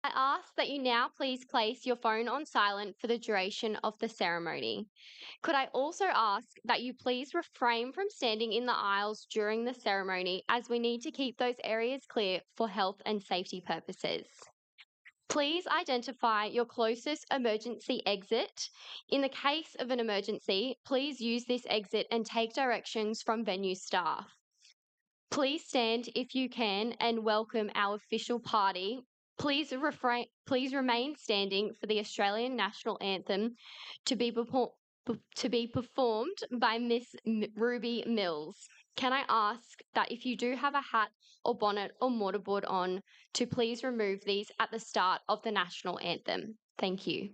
I ask that you now please place your phone on silent for the duration of the ceremony. Could I also ask that you please refrain from standing in the aisles during the ceremony as we need to keep those areas clear for health and safety purposes. Please identify your closest emergency exit. In the case of an emergency, please use this exit and take directions from venue staff. Please stand if you can and welcome our official party. Please remain standing for the Australian National Anthem to be performed by Miss Ruby Mills. Can I ask that if you do have a hat or bonnet or mortarboard on, to please remove these at the start of the national anthem? Thank you.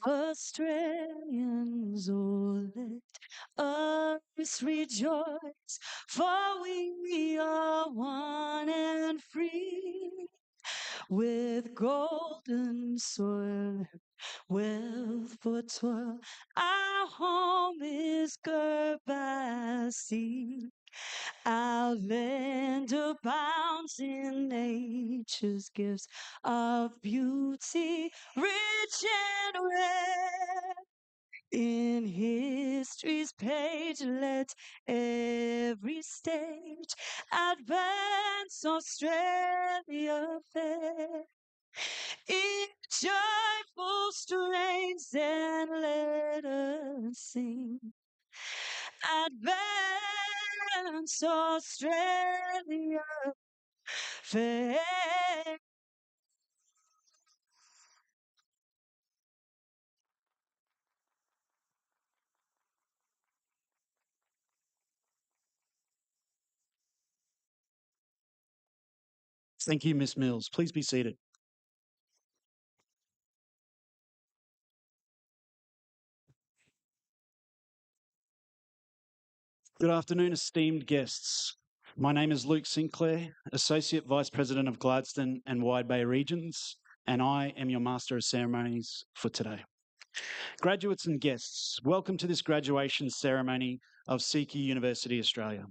Australians, oh, let us rejoice, for we are one and free, with golden soil, wealth for toil. Our home is girt by sea. Our land abounds in nature's gifts of beauty, rich and rare. In history's page, let every stage advance Australia fair. In joyful strains, and let us sing. Advance Australia fair. Thank you, Ms. Mills. Please be seated. Good afternoon, esteemed guests. My name is Luke Sinclair, Associate Vice President of Gladstone and Wide Bay Regions, and I am your Master of Ceremonies for today. Graduates and guests, welcome to this graduation ceremony of CQUniversity Australia.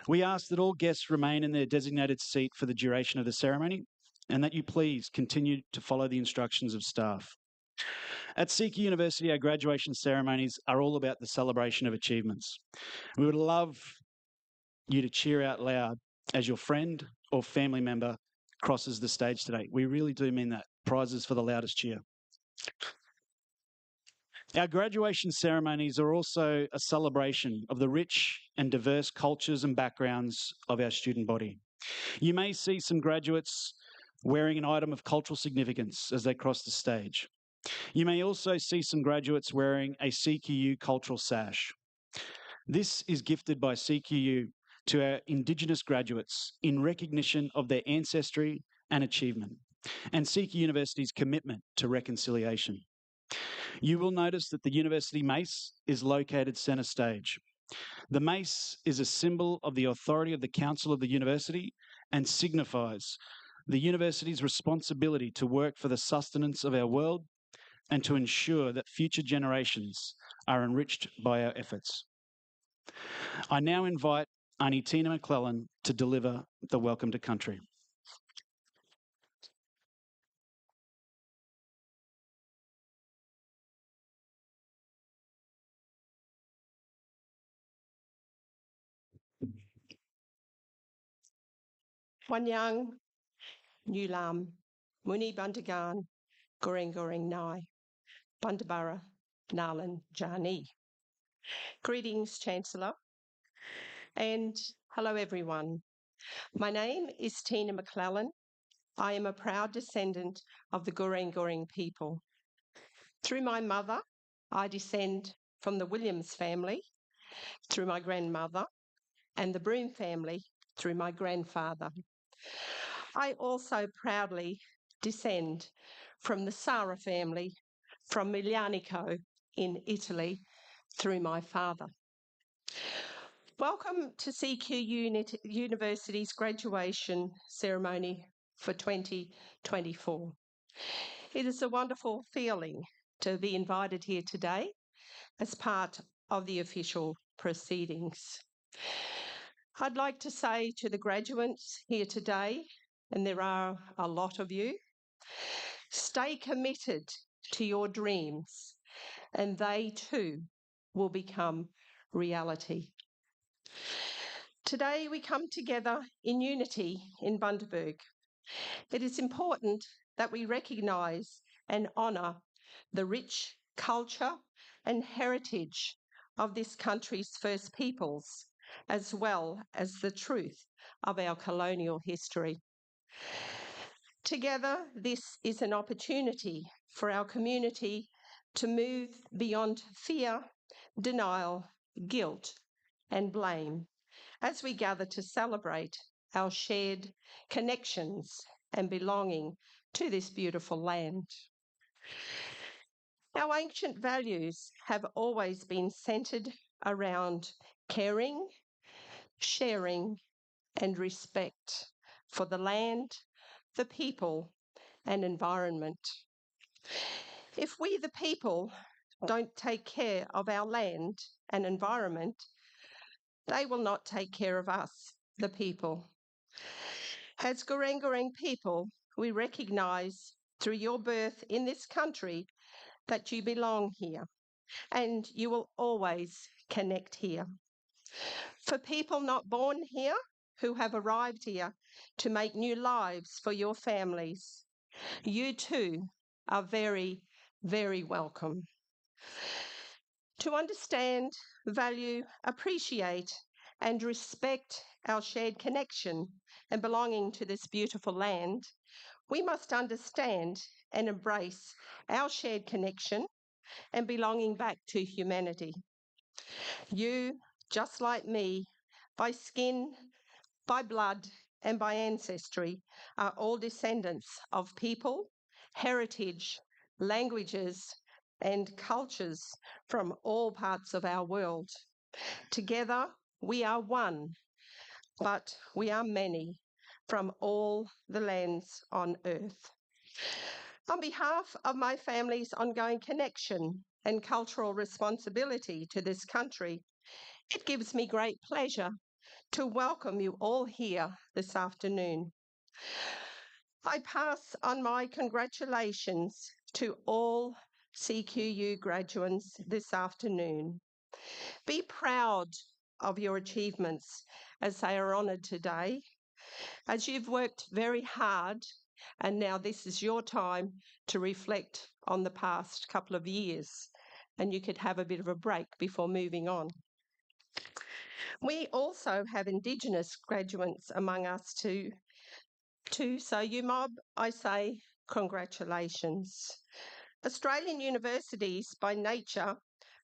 We ask that all guests remain in their designated seat for the duration of the ceremony and that you please continue to follow the instructions of staff. At CQUniversity, our graduation ceremonies are all about the celebration of achievements. We would love you to cheer out loud as your friend or family member crosses the stage today. We really do mean that. Prizes for the loudest cheer. Our graduation ceremonies are also a celebration of the rich and diverse cultures and backgrounds of our student body. You may see some graduates wearing an item of cultural significance as they cross the stage. You may also see some graduates wearing a CQU cultural sash. This is gifted by CQU to our Indigenous graduates in recognition of their ancestry and achievement, and CQUniversity's commitment to reconciliation. You will notice that the university mace is located centre stage. The mace is a symbol of the authority of the Council of the University and signifies the university's responsibility to work for the sustenance of our world and to ensure that future generations are enriched by our efforts. I now invite Auntie Tina McClellan to deliver the Welcome to Country. Wanyang, Nulam, Muni Bundagan, Goreng Goreng Nai, Bundaberg, Nalan Jani. Greetings, Chancellor, and hello everyone. My name is Tina McClellan. I am a proud descendant of the Goreng Goreng people. Through my mother, I descend from the Williams family, through my grandmother, and the Broom family through my grandfather. I also proudly descend from the Sara family from Miglianico in Italy through my father. Welcome to CQUniversity's graduation ceremony for 2024. It is a wonderful feeling to be invited here today as part of the official proceedings. I'd like to say to the graduates here today, and there are a lot of you, stay committed to your dreams and they too will become reality. Today we come together in unity in Bundaberg. It is important that we recognise and honour the rich culture and heritage of this country's First Peoples, as well as the truth of our colonial history. Together, this is an opportunity for our community to move beyond fear, denial, guilt, and blame as we gather to celebrate our shared connections and belonging to this beautiful land. Our ancient values have always been centred around caring, sharing, and respect for the land, the people, and environment. If we, the people, don't take care of our land and environment, they will not take care of us, the people. As Goreng Goreng people, we recognise through your birth in this country that you belong here and you will always connect here. For people not born here, who have arrived here to make new lives for your families, you too are very, very welcome. To understand, value, appreciate, and respect our shared connection and belonging to this beautiful land, we must understand and embrace our shared connection and belonging back to humanity. You, just like me, by skin, by blood, and by ancestry, are all descendants of people, heritage, languages, and cultures from all parts of our world. Together, we are one, but we are many from all the lands on earth. On behalf of my family's ongoing connection and cultural responsibility to this country, it gives me great pleasure to welcome you all here this afternoon. I pass on my congratulations to all CQU graduates this afternoon. Be proud of your achievements as they are honoured today, as you've worked very hard, and now this is your time to reflect on the past couple of years, and you could have a bit of a break before moving on. We also have Indigenous graduates among us too. So UMOB, I say congratulations. Australian universities by nature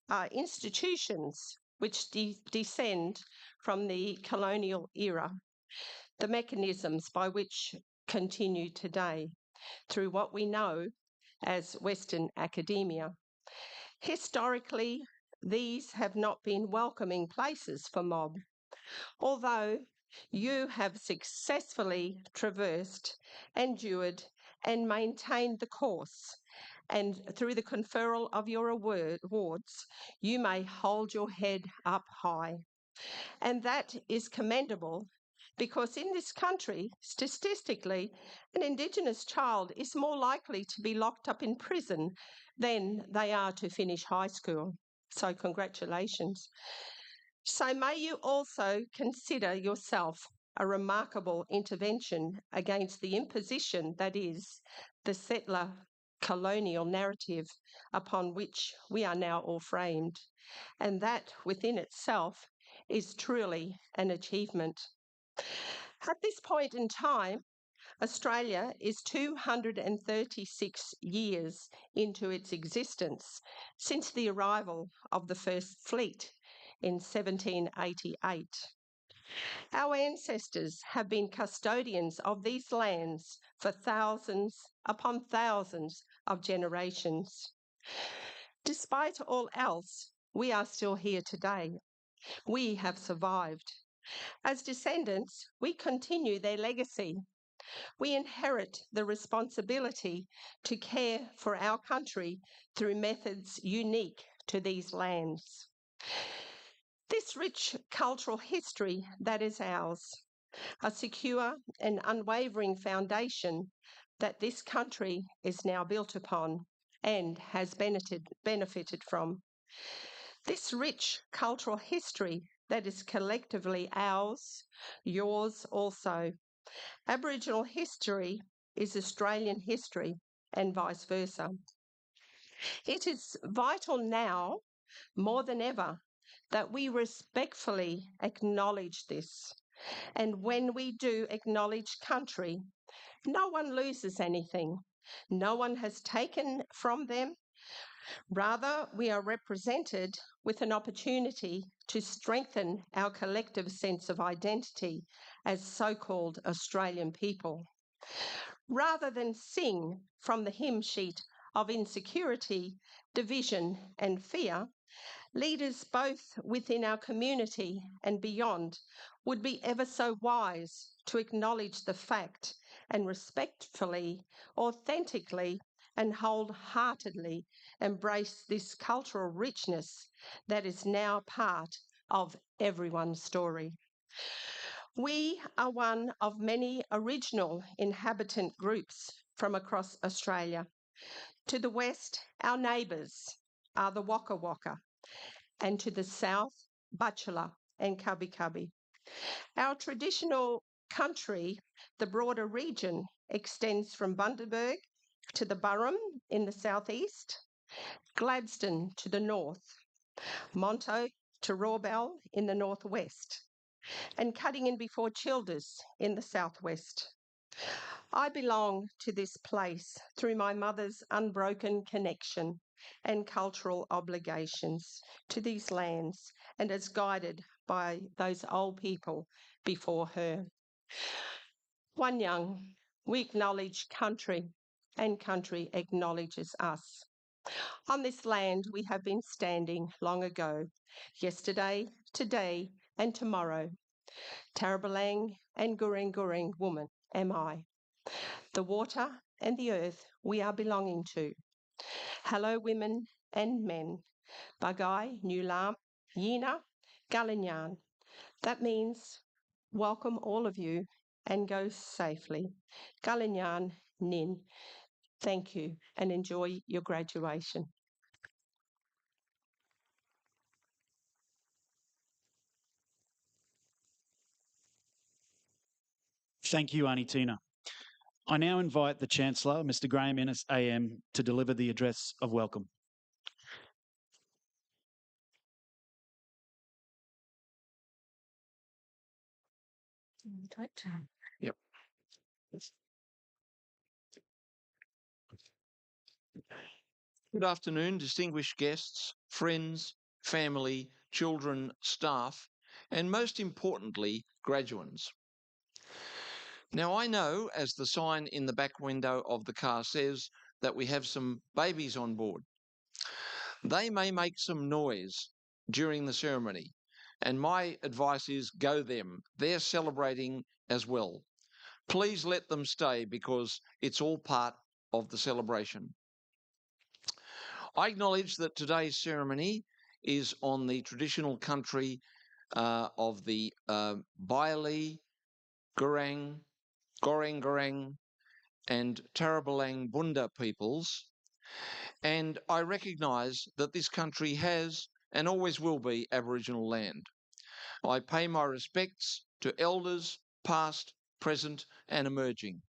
are institutions which descend from the colonial era, the mechanisms by which continue today through what we know as Western academia. Historically, these have not been welcoming places for mob, although you have successfully traversed, endured, and maintained the course, and through the conferral of your awards, you may hold your head up high. And that is commendable because in this country, statistically, an Indigenous child is more likely to be locked up in prison than they are to finish high school. So congratulations. So may you also consider yourself a remarkable intervention against the imposition that is the settler colonial narrative upon which we are now all framed. And that within itself is truly an achievement. At this point in time, Australia is 236 years into its existence since the arrival of the first fleet in 1788. Our ancestors have been custodians of these lands for thousands upon thousands of generations. Despite all else, we are still here today. We have survived. As descendants, we continue their legacy. We inherit the responsibility to care for our country through methods unique to these lands. This rich cultural history that is ours, a secure and unwavering foundation that this country is now built upon and has benefited from. This rich cultural history that is collectively ours, yours also. Aboriginal history is Australian history and vice versa. It is vital now, more than ever, that we respectfully acknowledge this. And when we do acknowledge country, no one loses anything. No one has taken from them. Rather, we are represented with an opportunity to strengthen our collective sense of identity as so-called Australian people. Rather than sing from the hymn sheet of insecurity, division and fear, leaders both within our community and beyond would be ever so wise to acknowledge the fact and respectfully, authentically and wholeheartedly embrace this cultural richness that is now part of everyone's story. We are one of many original inhabitant groups from across Australia. To the west, our neighbours are the Waka Waka, and to the south, Bachelor and Cubby Cubby. Our traditional country, the broader region, extends from Bundaberg to the Burrum in the southeast, Gladstone to the north, Monto to Rawbell in the northwest, and cutting in before Childers in the southwest. I belong to this place through my mother's unbroken connection and cultural obligations to these lands and as guided by those old people before her. One young, we acknowledge country and country acknowledges us. On this land we have been standing long ago, yesterday, today and tomorrow. Tarabalang and Gureng woman am I. The water and the earth we are belonging to. Hello women and men, Bagai, Nulam, Yina, Galinyan. That means welcome all of you and go safely. Galinyan Nin, thank you and enjoy your graduation. Thank you, Auntie Tina. I now invite the Chancellor, Mr. Graham Ennis AM, to deliver the address of welcome. Yep. Good afternoon, distinguished guests, friends, family, children, staff, and most importantly, graduands. Now, I know, as the sign in the back window of the car says, that we have some babies on board. They may make some noise during the ceremony, and my advice is go them. They're celebrating as well. Please let them stay because it's all part of the celebration. I acknowledge that today's ceremony is on the traditional country of the Bailey, Gurang, Goreng, and Tarabalang Bunda peoples, and I recognise that this country has and always will be Aboriginal land. I pay my respects to elders, past, present, and emerging.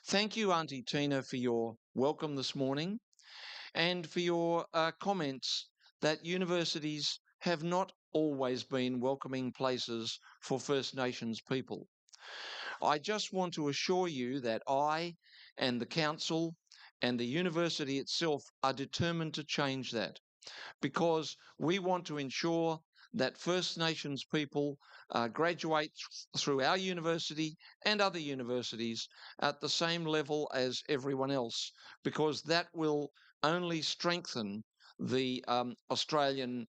Thank you, Auntie Tina, for your welcome this morning and for your comments that universities have not always been welcoming places for First Nations people. I just want to assure you that I and the Council and the university itself are determined to change that, because we want to ensure that First Nations people graduate through our university and other universities at the same level as everyone else, because that will only strengthen the Australian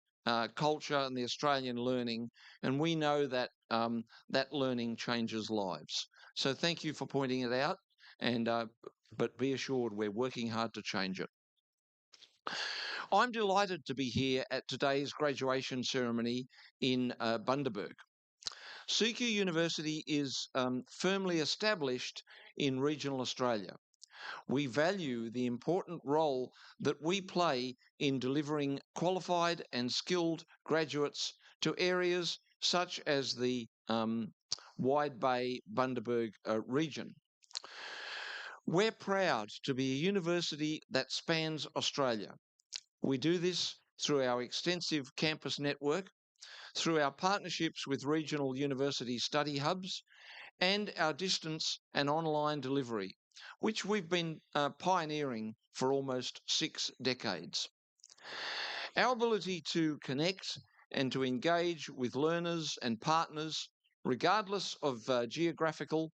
culture and the Australian learning, and we know that that learning changes lives. So thank you for pointing it out, and but be assured we're working hard to change it. I'm delighted to be here at today's graduation ceremony in Bundaberg. CQUniversity is firmly established in regional Australia. We value the important role that we play in delivering qualified and skilled graduates to areas such as the Wide Bay Bundaberg region. We're proud to be a university that spans Australia. We do this through our extensive campus network, through our partnerships with regional university study hubs, and our distance and online delivery, which we've been pioneering for almost 6 decades. Our ability to connect and to engage with learners and partners, regardless of geographical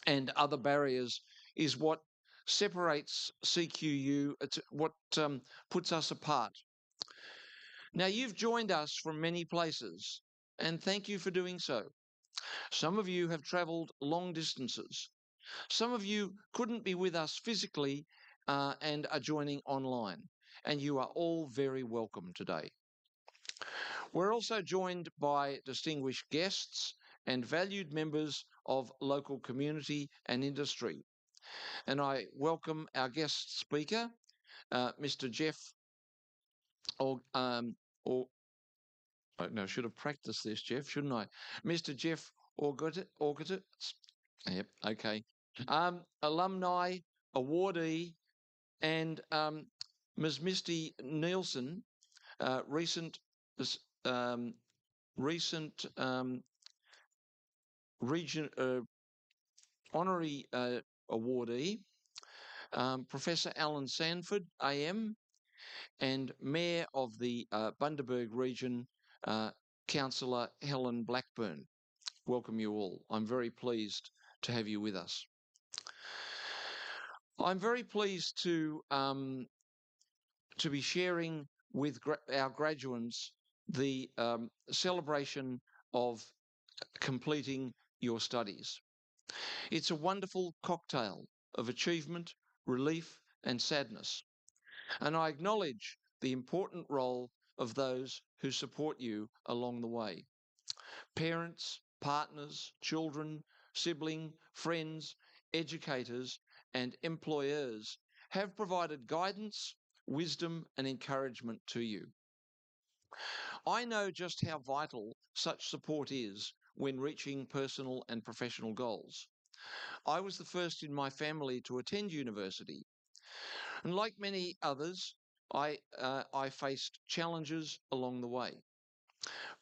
and other barriers, is what separates CQU, it's what puts us apart. Now, you've joined us from many places, and thank you for doing so. Some of you have travelled long distances. Some of you couldn't be with us physically and are joining online, and you are all very welcome today. We're also joined by distinguished guests and valued members of local community and industry. And I welcome our guest speaker, Mr. Jeff, no, I should have practiced this, Jeff, shouldn't I? Mr. Jeff Orgit. Yep, okay. Alumni, awardee, and Ms. Misty Nielsen, recent region honorary awardee, Professor Alan Sanford, AM, and Mayor of the Bundaberg region, Councillor Helen Blackburn. Welcome you all. I'm very pleased to have you with us. I'm very pleased to be sharing with our graduates the celebration of completing your studies. It's a wonderful cocktail of achievement, relief, and sadness. And I acknowledge the important role of those who support you along the way. Parents, partners, children, sibling, friends, educators, and employers have provided guidance, wisdom, and encouragement to you. I know just how vital such support is when reaching personal and professional goals. I was the first in my family to attend university, and like many others, I faced challenges along the way.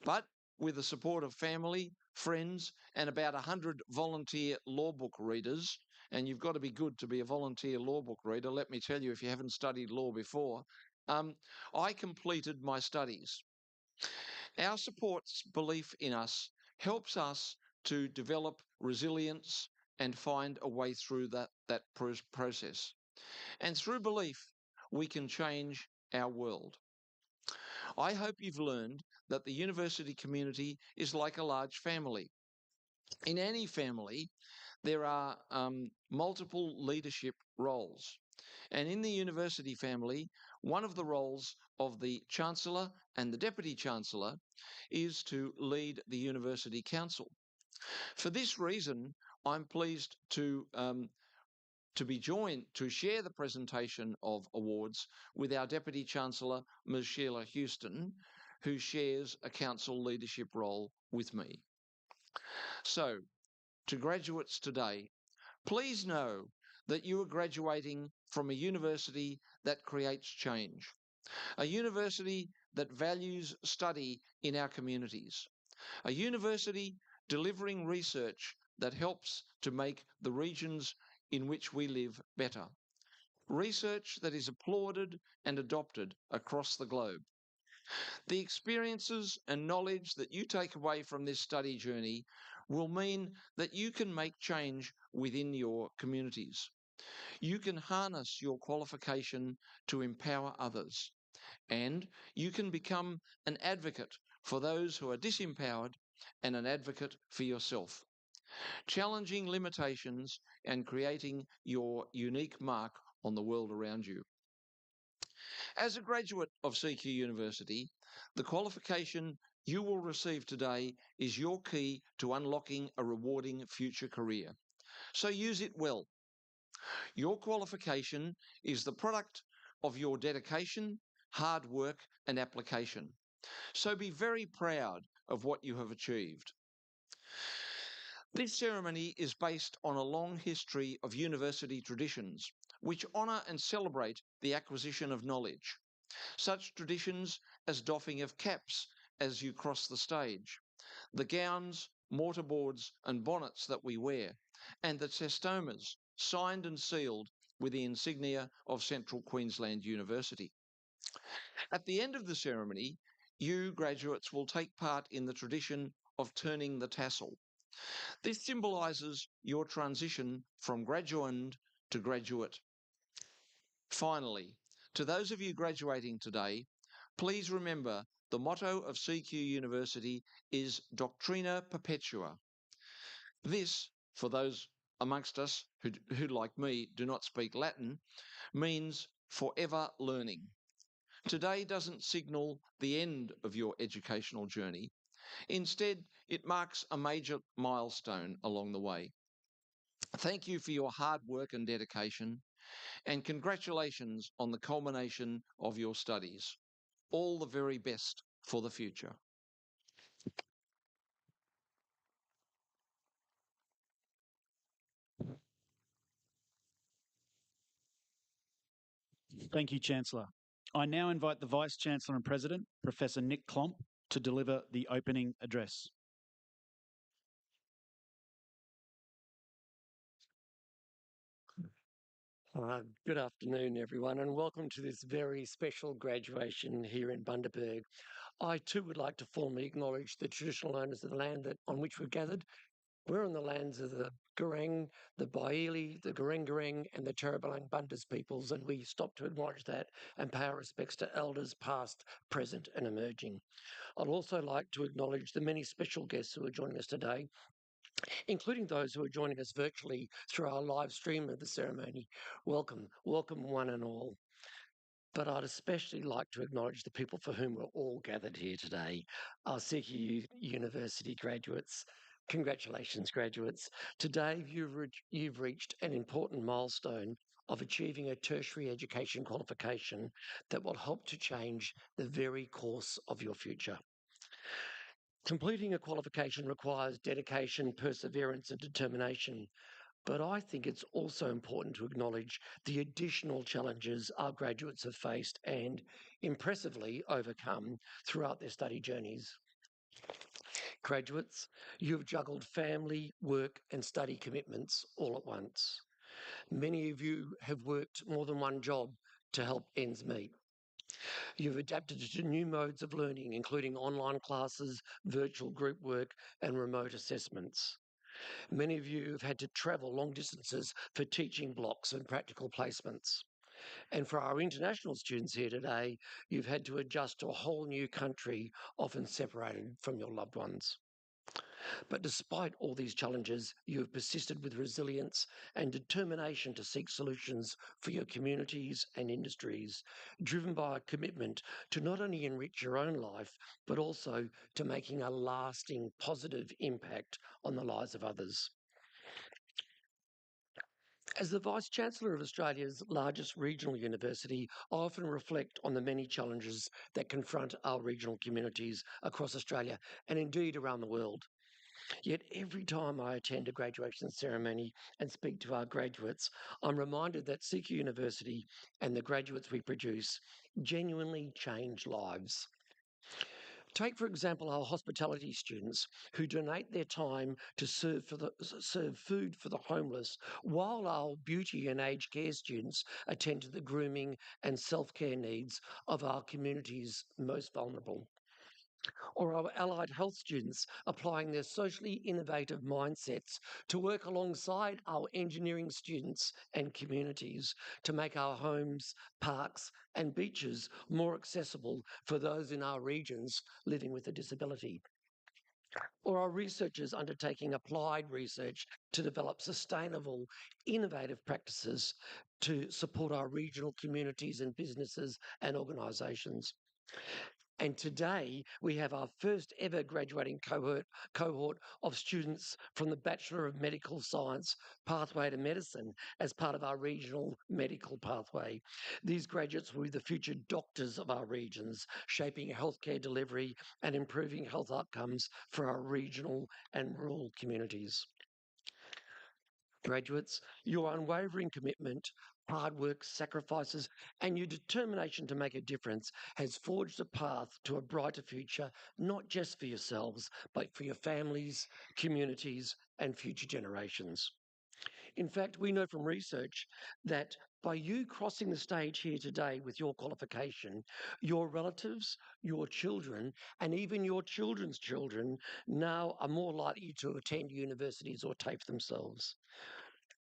But with the support of family, friends, and about 100 volunteer law book readers, and you've got to be good to be a volunteer law book reader, let me tell you, if you haven't studied law before, um, I completed my studies. Our support's belief in us helps us to develop resilience and find a way through that process. And through belief, we can change our world. I hope you've learned that the university community is like a large family. In any family, there are multiple leadership roles. And in the university family, one of the roles of the Chancellor and the Deputy Chancellor is to lead the University Council. For this reason, I'm pleased to be joined to share the presentation of awards with our Deputy Chancellor, Ms. Sheila Houston, who shares a council leadership role with me. So, to graduates today, please know that you are graduating from a university that creates change, a university that values study in our communities, a university delivering research that helps to make the regions in which we live better, research that is applauded and adopted across the globe. The experiences and knowledge that you take away from this study journey will mean that you can make change within your communities. You can harness your qualification to empower others, and you can become an advocate for those who are disempowered and an advocate for yourself, challenging limitations and creating your unique mark on the world around you. As a graduate of CQUniversity, the qualification you will receive today is your key to unlocking a rewarding future career. So use it well. Your qualification is the product of your dedication, hard work, and application. So be very proud of what you have achieved. This ceremony is based on a long history of university traditions, which honour and celebrate the acquisition of knowledge. Such traditions as doffing of caps as you cross the stage, the gowns, mortarboards, and bonnets that we wear, and the testomas signed and sealed with the insignia of Central Queensland University. At the end of the ceremony, you graduates will take part in the tradition of turning the tassel. This symbolises your transition from graduand to graduate. Finally, to those of you graduating today, please remember the motto of CQUniversity is Doctrina Perpetua. This, for those amongst us who, like me, do not speak Latin, means forever learning. Today doesn't signal the end of your educational journey. Instead, it marks a major milestone along the way. Thank you for your hard work and dedication, and congratulations on the culmination of your studies. All the very best for the future. Thank you, Chancellor. I now invite the Vice-Chancellor and President, Professor Nick Klomp, to deliver the opening address. Good afternoon, everyone, and welcome to this very special graduation here in Bundaberg. I too would like to formally acknowledge the traditional owners of the land on which we're gathered. We're on the lands of the Gureng, the Baili, the Gureng, and the Charabalang Bundas peoples, and we stop to acknowledge that and pay our respects to elders past, present, and emerging. I'd also like to acknowledge the many special guests who are joining us today, including those who are joining us virtually through our live stream of the ceremony. Welcome, welcome one and all. But I'd especially like to acknowledge the people for whom we're all gathered here today, our CQUniversity graduates. Congratulations, graduates. Today, you've reached an important milestone of achieving a tertiary education qualification that will help to change the very course of your future. Completing a qualification requires dedication, perseverance, and determination. But I think it's also important to acknowledge the additional challenges our graduates have faced and impressively overcome throughout their study journeys. Graduates, you've juggled family, work, and study commitments all at once. Many of you have worked more than one job to help ends meet. You've adapted to new modes of learning, including online classes, virtual group work, and remote assessments. Many of you have had to travel long distances for teaching blocks and practical placements. And for our international students here today, you've had to adjust to a whole new country, often separated from your loved ones. But despite all these challenges, you have persisted with resilience and determination to seek solutions for your communities and industries, driven by a commitment to not only enrich your own life, but also to making a lasting positive impact on the lives of others. As the Vice-Chancellor of Australia's largest regional university, I often reflect on the many challenges that confront our regional communities across Australia and indeed around the world. Yet every time I attend a graduation ceremony and speak to our graduates, I'm reminded that CQUniversity and the graduates we produce genuinely change lives. Take, for example, our hospitality students who donate their time to serve food for the homeless, while our beauty and aged care students attend to the grooming and self-care needs of our community's most vulnerable. Or our allied health students applying their socially innovative mindsets to work alongside our engineering students and communities to make our homes, parks, and beaches more accessible for those in our regions living with a disability. Or our researchers undertaking applied research to develop sustainable, innovative practices to support our regional communities and businesses and organisations. And today we have our first ever graduating cohort of students from the Bachelor of Medical Science pathway to medicine as part of our regional medical pathway. These graduates will be the future doctors of our regions, shaping healthcare delivery and improving health outcomes for our regional and rural communities. Graduates, your unwavering commitment, hard work, sacrifices, and your determination to make a difference has forged a path to a brighter future, not just for yourselves, but for your families, communities, and future generations. In fact, we know from research that by you crossing the stage here today with your qualification, your relatives, your children, and even your children's children now are more likely to attend universities or TAFE themselves.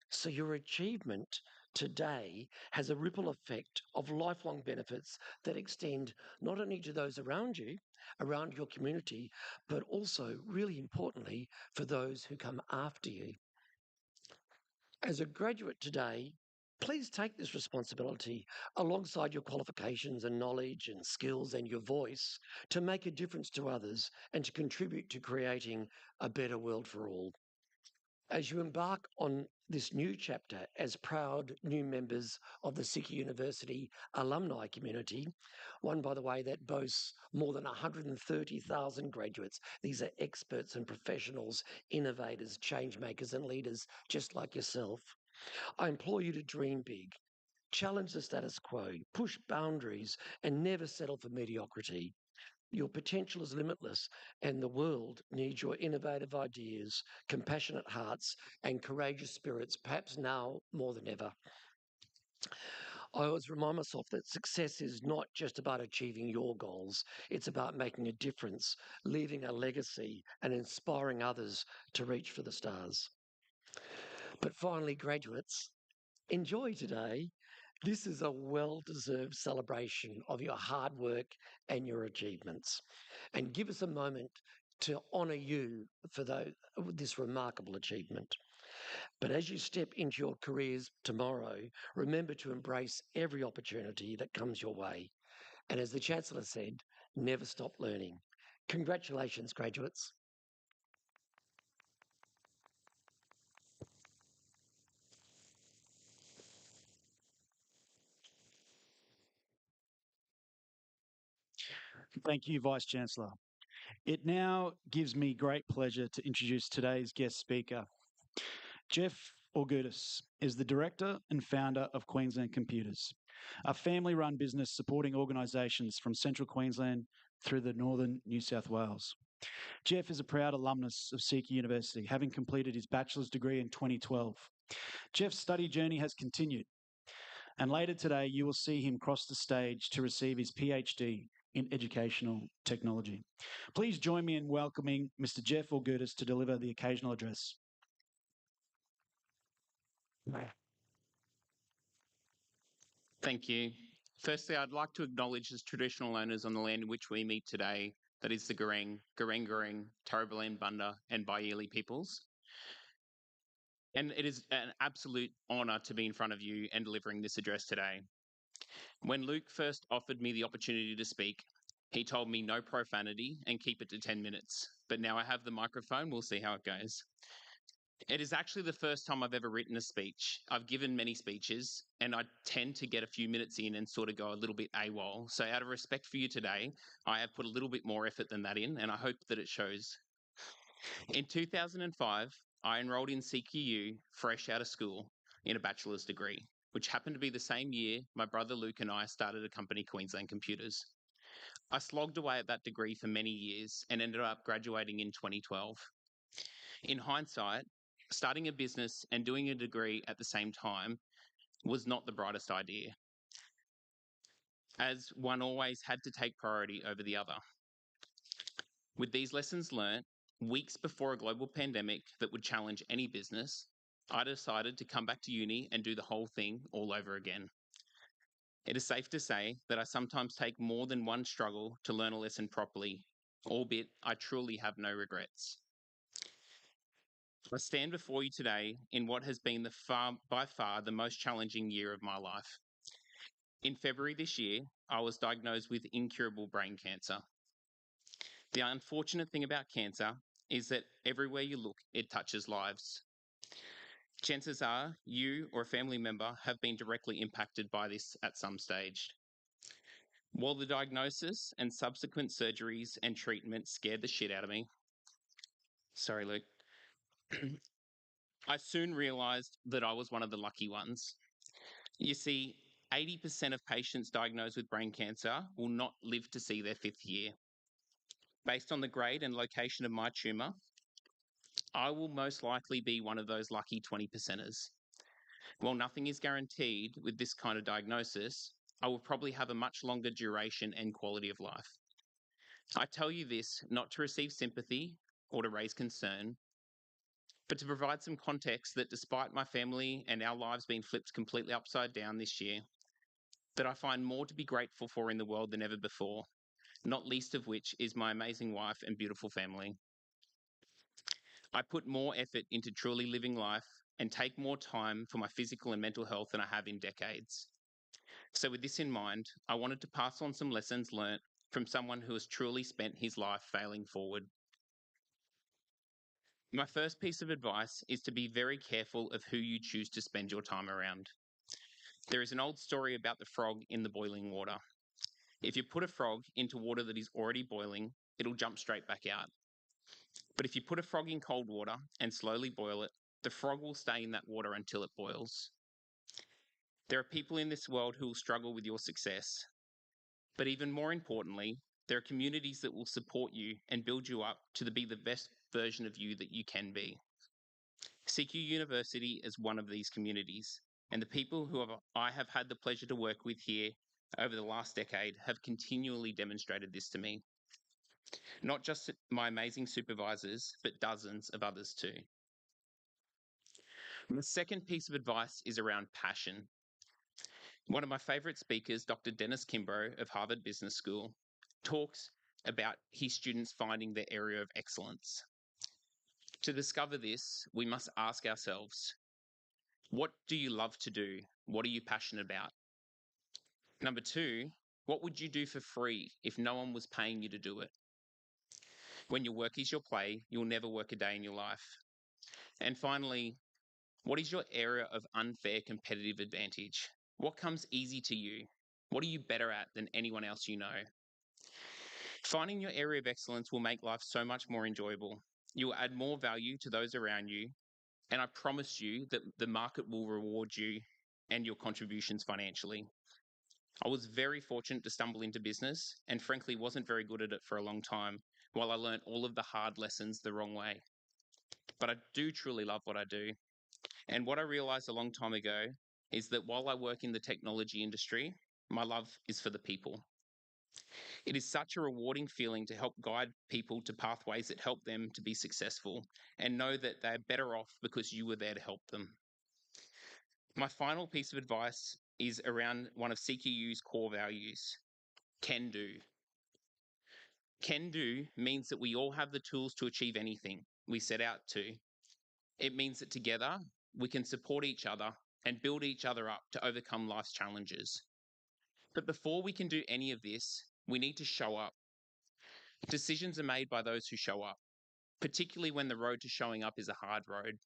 So your achievement today has a ripple effect of lifelong benefits that extend not only to those around you, around your community, but also, really importantly, for those who come after you. As a graduate today, please take this responsibility alongside your qualifications and knowledge and skills and your voice to make a difference to others and to contribute to creating a better world for all. As you embark on this new chapter as proud new members of the CQUniversity alumni community, one, by the way, that boasts more than 130,000 graduates. These are experts and professionals, innovators, change makers, and leaders just like yourself. I implore you to dream big, challenge the status quo, push boundaries, and never settle for mediocrity. Your potential is limitless, and the world needs your innovative ideas, compassionate hearts, and courageous spirits, perhaps now more than ever. I always remind myself that success is not just about achieving your goals, it's about making a difference, leaving a legacy, and inspiring others to reach for the stars. But finally, graduates, enjoy today. This is a well-deserved celebration of your hard work and your achievements. And give us a moment to honour you for this remarkable achievement. But as you step into your careers tomorrow, remember to embrace every opportunity that comes your way. And as the Chancellor said, never stop learning. Congratulations, graduates. Thank you, Vice Chancellor. It now gives me great pleasure to introduce today's guest speaker. Jeff Augudis is the director and founder of Queensland Computers, a family-run business supporting organisations from central Queensland through the northern New South Wales. Jeff is a proud alumnus of CQUniversity, having completed his bachelor's degree in 2012. Jeff's study journey has continued, and later today you will see him cross the stage to receive his PhD in educational technology. Please join me in welcoming Mr. Jeff Augudis to deliver the occasional address. Thank you. Firstly, I'd like to acknowledge the traditional owners on the land in which we meet today, that is the Gureng, Gureng, Turrbal, Bunda and Bailey peoples. And it is an absolute honour to be in front of you and delivering this address today. When Luke first offered me the opportunity to speak, he told me no profanity and keep it to 10 minutes. But now I have the microphone, we'll see how it goes. It is actually the first time I've ever written a speech. I've given many speeches and I tend to get a few minutes in and sort of go a little bit AWOL. So out of respect for you today, I have put a little bit more effort than that in and I hope that it shows. In 2005, I enrolled in CQU fresh out of school in a bachelor's degree, which happened to be the same year my brother Luke and I started a company, Queensland Computers. I slogged away at that degree for many years and ended up graduating in 2012. In hindsight, starting a business and doing a degree at the same time was not the brightest idea, as one always had to take priority over the other. With these lessons learnt, weeks before a global pandemic that would challenge any business, I decided to come back to uni and do the whole thing all over again. It is safe to say that I sometimes take more than one struggle to learn a lesson properly, albeit I truly have no regrets. I stand before you today in what has been by far the most challenging year of my life. In February this year, I was diagnosed with incurable brain cancer. The unfortunate thing about cancer is that everywhere you look, it touches lives. Chances are you or a family member have been directly impacted by this at some stage. While the diagnosis and subsequent surgeries and treatment scared the shit out of me, sorry, Luke, I soon realised that I was one of the lucky ones. You see, 80% of patients diagnosed with brain cancer will not live to see their 5th year. Based on the grade and location of my tumour, I will most likely be one of those lucky 20%ers. While nothing is guaranteed with this kind of diagnosis, I will probably have a much longer duration and quality of life. I tell you this not to receive sympathy or to raise concern, but to provide some context that despite my family and our lives being flipped completely upside down this year, that I find more to be grateful for in the world than ever before, not least of which is my amazing wife and beautiful family. I put more effort into truly living life and take more time for my physical and mental health than I have in decades. So with this in mind, I wanted to pass on some lessons learnt from someone who has truly spent his life failing forward. My first piece of advice is to be very careful of who you choose to spend your time around. There is an old story about the frog in the boiling water. If you put a frog into water that is already boiling, it'll jump straight back out. But if you put a frog in cold water and slowly boil it, the frog will stay in that water until it boils. There are people in this world who will struggle with your success. But even more importantly, there are communities that will support you and build you up to be the best version of you that you can be. CQUniversity is one of these communities, and the people who I have had the pleasure to work with here over the last decade have continually demonstrated this to me. Not just my amazing supervisors, but dozens of others too. The second piece of advice is around passion. One of my favourite speakers, Dr. Dennis Kimbrough of Harvard Business School, talks about his students finding their area of excellence. To discover this, we must ask ourselves, what do you love to do? What are you passionate about? Number 2, what would you do for free if no one was paying you to do it? When your work is your play, you'll never work a day in your life. And finally, what is your area of unfair competitive advantage? What comes easy to you? What are you better at than anyone else you know? Finding your area of excellence will make life so much more enjoyable. You will add more value to those around you, and I promise you that the market will reward you and your contributions financially. I was very fortunate to stumble into business and frankly wasn't very good at it for a long time while I learnt all of the hard lessons the wrong way. But I do truly love what I do. And what I realized a long time ago is that while I work in the technology industry, my love is for the people. It is such a rewarding feeling to help guide people to pathways that help them to be successful and know that they're better off because you were there to help them. My final piece of advice is around one of CQU's core values, can do. Can do means that we all have the tools to achieve anything we set out to. It means that together we can support each other and build each other up to overcome life's challenges. But before we can do any of this, we need to show up. Decisions are made by those who show up, particularly when the road to showing up is a hard road.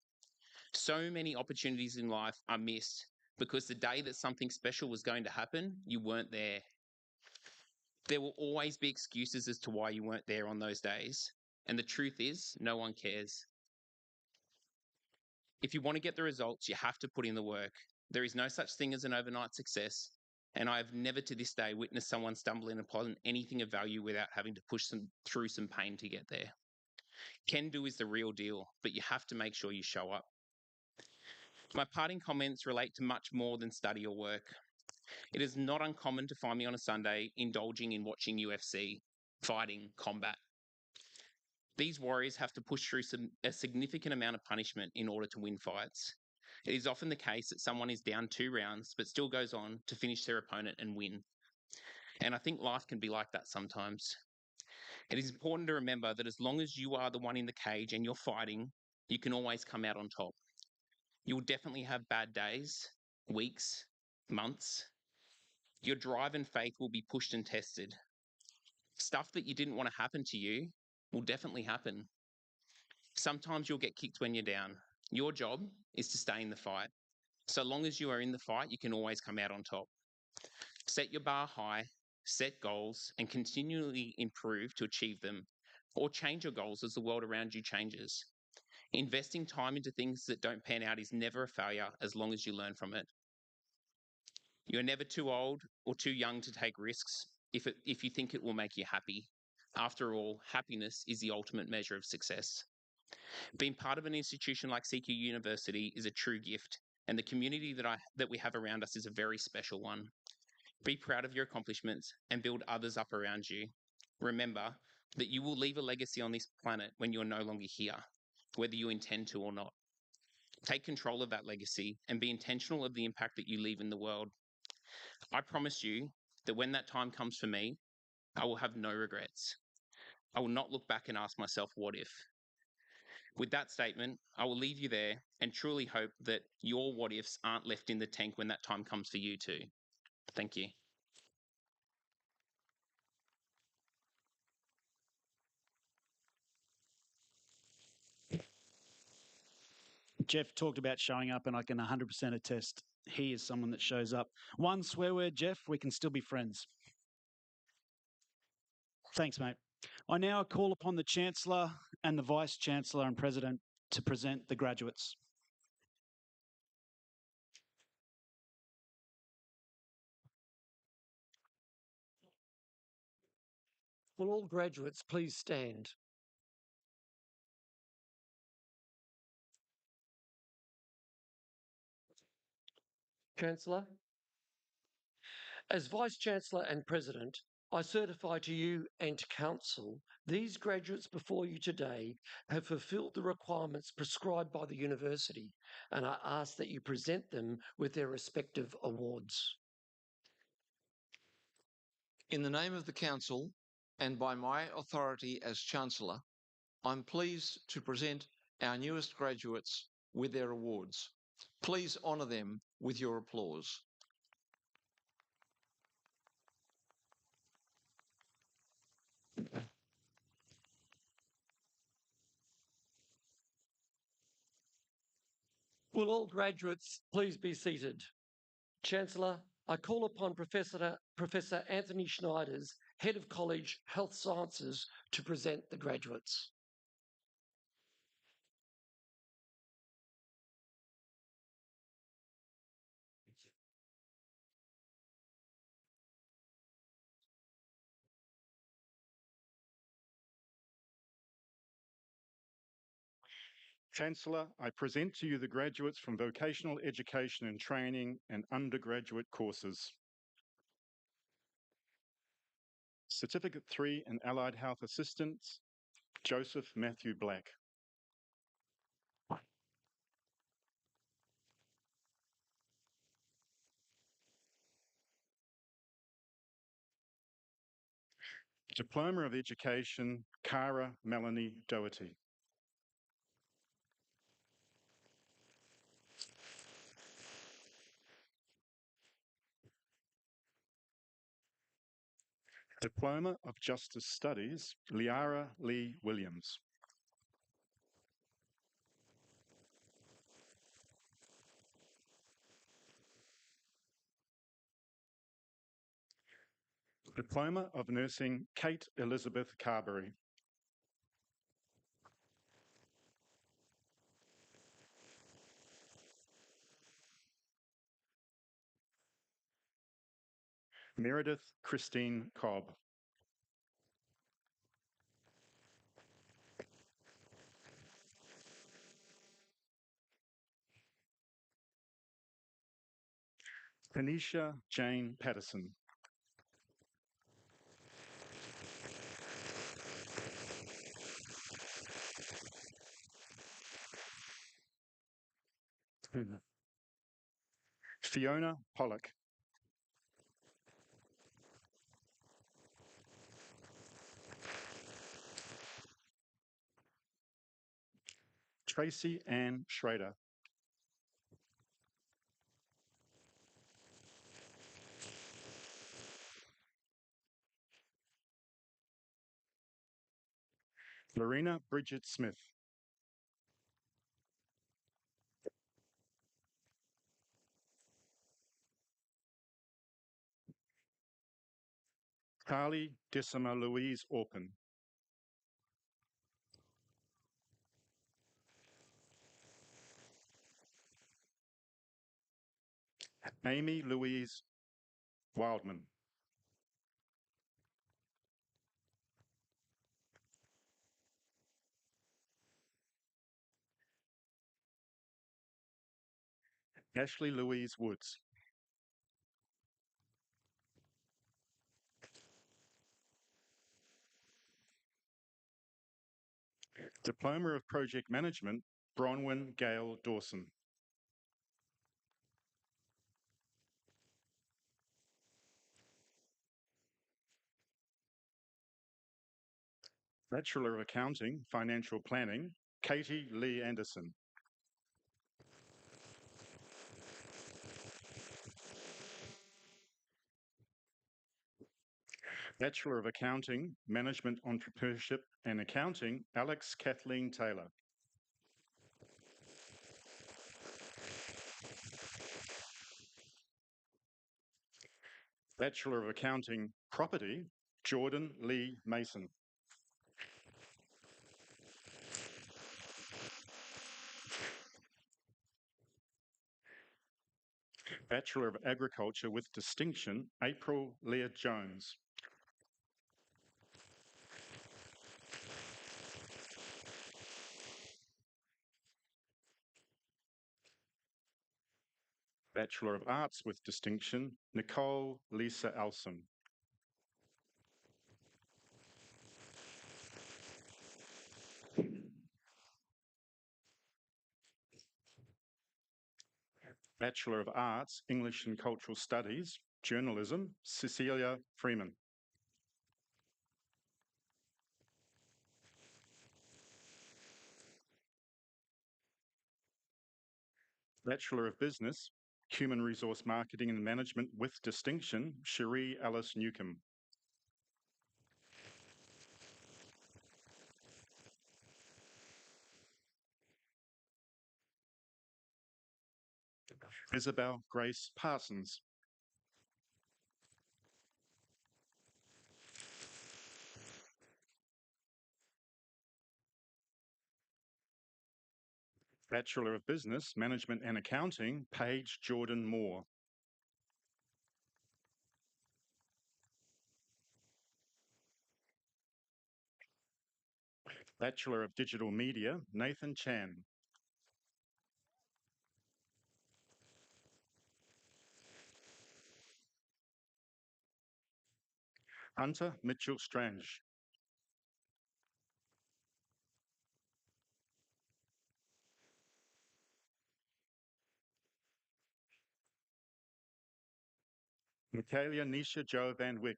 So many opportunities in life are missed because the day that something special was going to happen, you weren't there. There will always be excuses as to why you weren't there on those days. And the truth is, no one cares. If you want to get the results, you have to put in the work. There is no such thing as an overnight success. And I have never to this day witnessed someone stumbling upon anything of value without having to push them through some pain to get there. Can do is the real deal, but you have to make sure you show up. My parting comments relate to much more than study or work. It is not uncommon to find me on a Sunday indulging in watching UFC, fighting, combat. These warriors have to push through a significant amount of punishment in order to win fights. It is often the case that someone is down 2 rounds but still goes on to finish their opponent and win. And I think life can be like that sometimes. It is important to remember that as long as you are the one in the cage and you're fighting, you can always come out on top. You will definitely have bad days, weeks, months. Your drive and faith will be pushed and tested. Stuff that you didn't want to happen to you will definitely happen. Sometimes you'll get kicked when you're down. Your job is to stay in the fight. So long as you are in the fight, you can always come out on top. Set your bar high, set goals, and continually improve to achieve them, or change your goals as the world around you changes. Investing time into things that don't pan out is never a failure as long as you learn from it. You're never too old or too young to take risks if you think it will make you happy. After all, happiness is the ultimate measure of success. Being part of an institution like CQUniversity is a true gift, and the community that we have around us is a very special one. Be proud of your accomplishments and build others up around you. Remember that you will leave a legacy on this planet when you're no longer here, whether you intend to or not. Take control of that legacy and be intentional of the impact that you leave in the world. I promise you that when that time comes for me, I will have no regrets. I will not look back and ask myself, what if? With that statement, I will leave you there and truly hope that your what ifs aren't left in the tank when that time comes for you too. Thank you. Jeff talked about showing up, and I can 100% attest he is someone that shows up. One swear word, Jeff, we can still be friends. Thanks, mate. I now call upon the Chancellor and the Vice Chancellor and President to present the graduates. Will all graduates please stand? Chancellor, as Vice-Chancellor and President, I certify to you and to Council these graduates before you today have fulfilled the requirements prescribed by the University, and I ask that you present them with their respective awards. In the name of the Council and by my authority as Chancellor, I'm pleased to present our newest graduates with their awards. Please honour them with your applause. Will all graduates please be seated? Chancellor, I call upon Professor Anthony Schneiders, Head of College Health Sciences, to present the graduates. Chancellor, I present to you the graduates from Vocational Education and Training and undergraduate courses. Certificate 3 in Allied Health Assistance, Joseph Matthew Black. Diploma of Education, Cara Melanie Doherty. Diploma of Justice Studies, Liara Lee Williams. Diploma of Nursing, Kate Elizabeth Carberry. Meredith Christine Cobb. Tanisha Jane Patterson. Fiona Pollock. Tracy Ann Schrader. Lorena Bridget Smith. Carly Decima Louise Orpin. Amy Louise Wildman. Ashley Louise Woods. Diploma of Project Management, Bronwyn Gale Dawson. Bachelor of Accounting, Financial Planning, Katie Lee Anderson. Bachelor of Accounting, Management Entrepreneurship and Accounting, Alex Kathleen Taylor. Bachelor of Accounting, Property, Jordan Lee Mason. Bachelor of Agriculture with Distinction, April Leah Jones. Bachelor of Arts with Distinction, Nicole Lisa Alsam. Bachelor of Arts, English and Cultural Studies, Journalism, Cecilia Freeman. Bachelor of Business, Human Resource Marketing and Management with Distinction, Cherie Alice Newcomb. Isabel Grace Parsons. Bachelor of Business, Management and Accounting, Paige Jordan Moore. Bachelor of Digital Media, Nathan Chan. Hunter Mitchell Strange. Michaela Nisha Jo Van Wyk.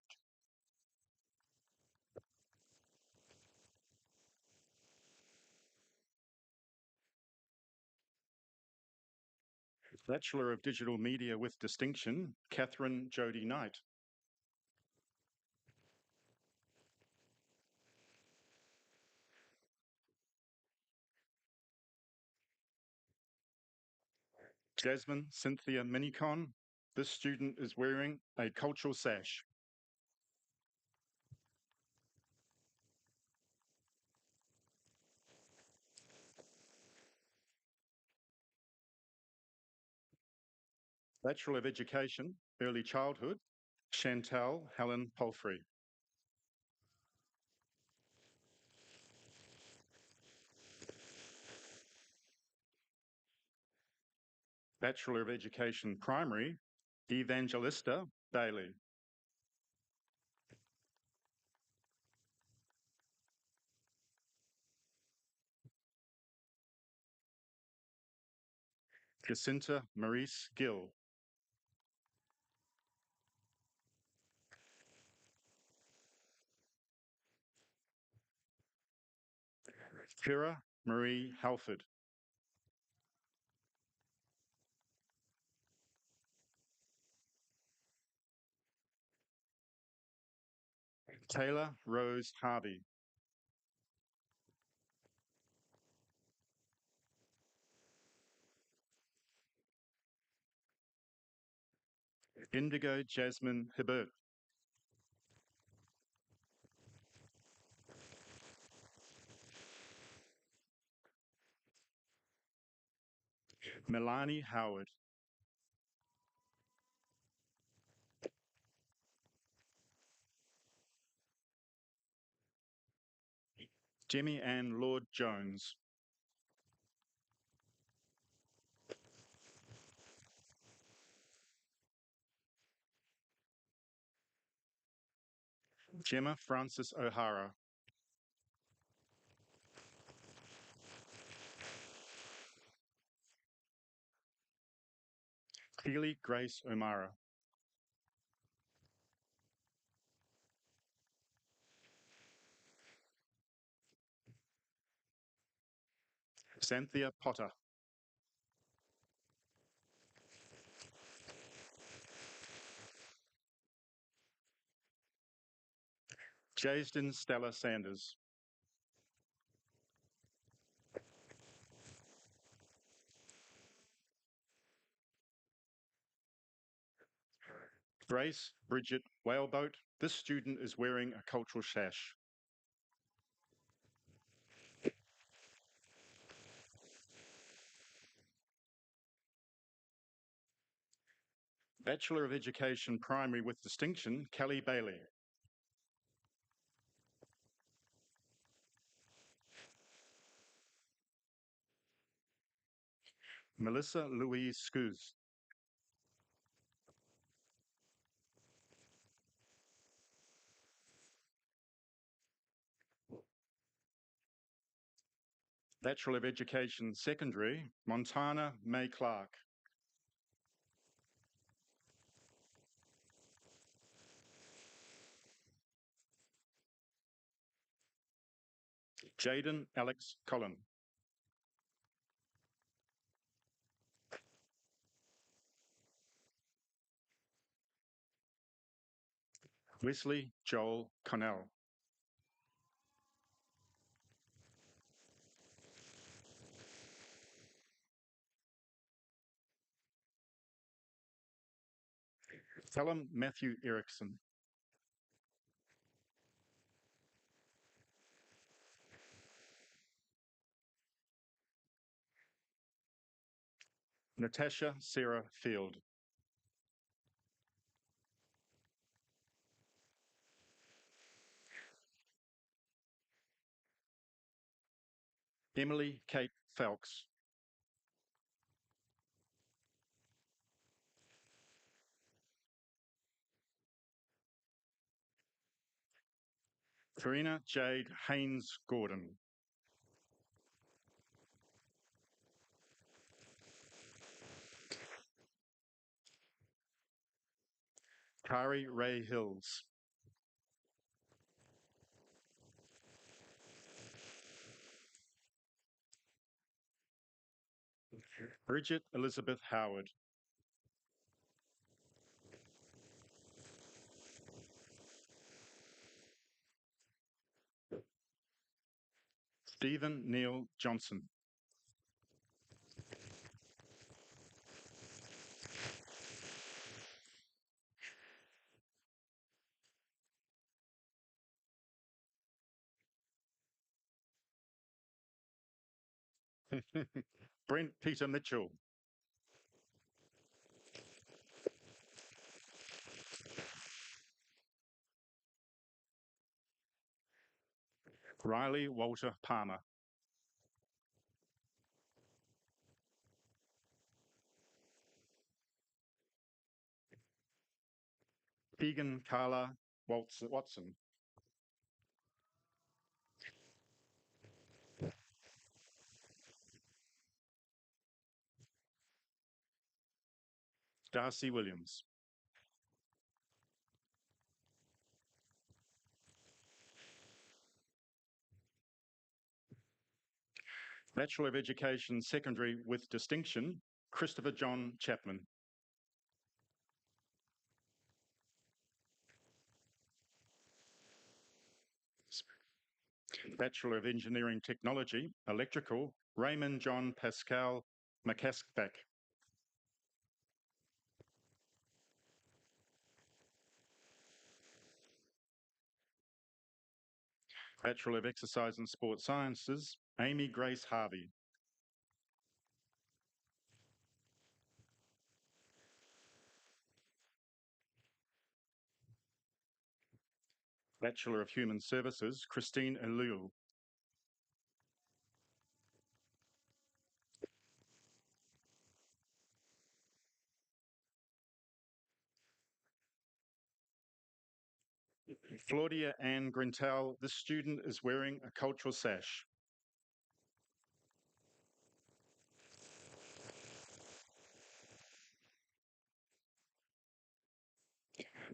Bachelor of Digital Media with Distinction, Catherine Jody Knight. Jasmine Cynthia Minicon. This student is wearing a cultural sash. Bachelor of Education, Early Childhood, Chantal Helen Palfrey. Bachelor of Education, Primary, Evangelista Bailey. Jacinta Maurice Gill. Kira Marie Halford. Taylor Rose Harvey. Indigo Jasmine Hibbert. Melanie Howard. Jimmy Ann Lord Jones. Gemma Francis O'Hara. Keely Grace O'Mara. Cynthia Potter. Jasden Stella Sanders. Grace Bridget Whaleboat. This student is wearing a cultural sash. Bachelor of Education, Primary with Distinction, Kelly Bailey. Melissa Louise Scuse. Bachelor of Education, Secondary, Montana May Clark. Jaden Alex Collin. Wesley Joel Connell. Callum Matthew Erickson. Natasha Sarah Field. Emily Kate Phelps. Farina Jade Haynes Gordon. Kari Ray Hills. Bridget Elizabeth Howard. Stephen Neil Johnson. Brent Peter Mitchell. Riley Walter Palmer. Keegan Carla Watson. Darcy Williams. Bachelor of Education, Secondary with Distinction, Christopher John Chapman. Bachelor of Engineering Technology, Electrical, Raymond John Pascal McCaskback. Bachelor of Exercise and Sport Sciences, Amy Grace Harvey. Bachelor of Human Services, Christine Elul. Claudia Ann Grintel, this student is wearing a cultural sash.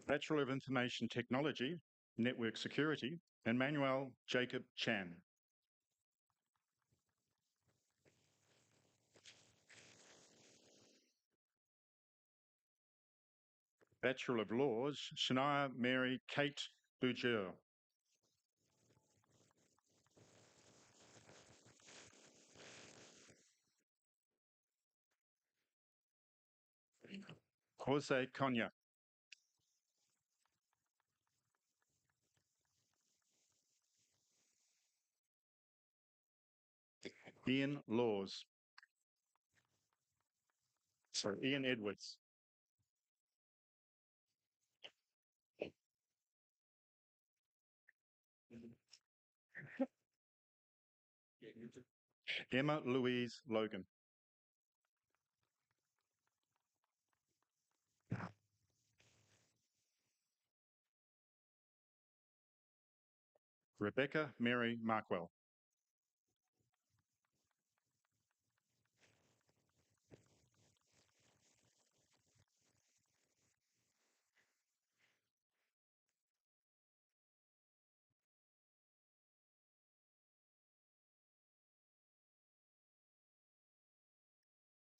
Bachelor of Information Technology, Network Security, Emmanuel Jacob Chan. Bachelor of Laws, Shania Mary Kate Bougere. Jose Konya. Ian Laws. Sorry, Ian Edwards. Emma Louise Logan. Rebecca Mary Markwell.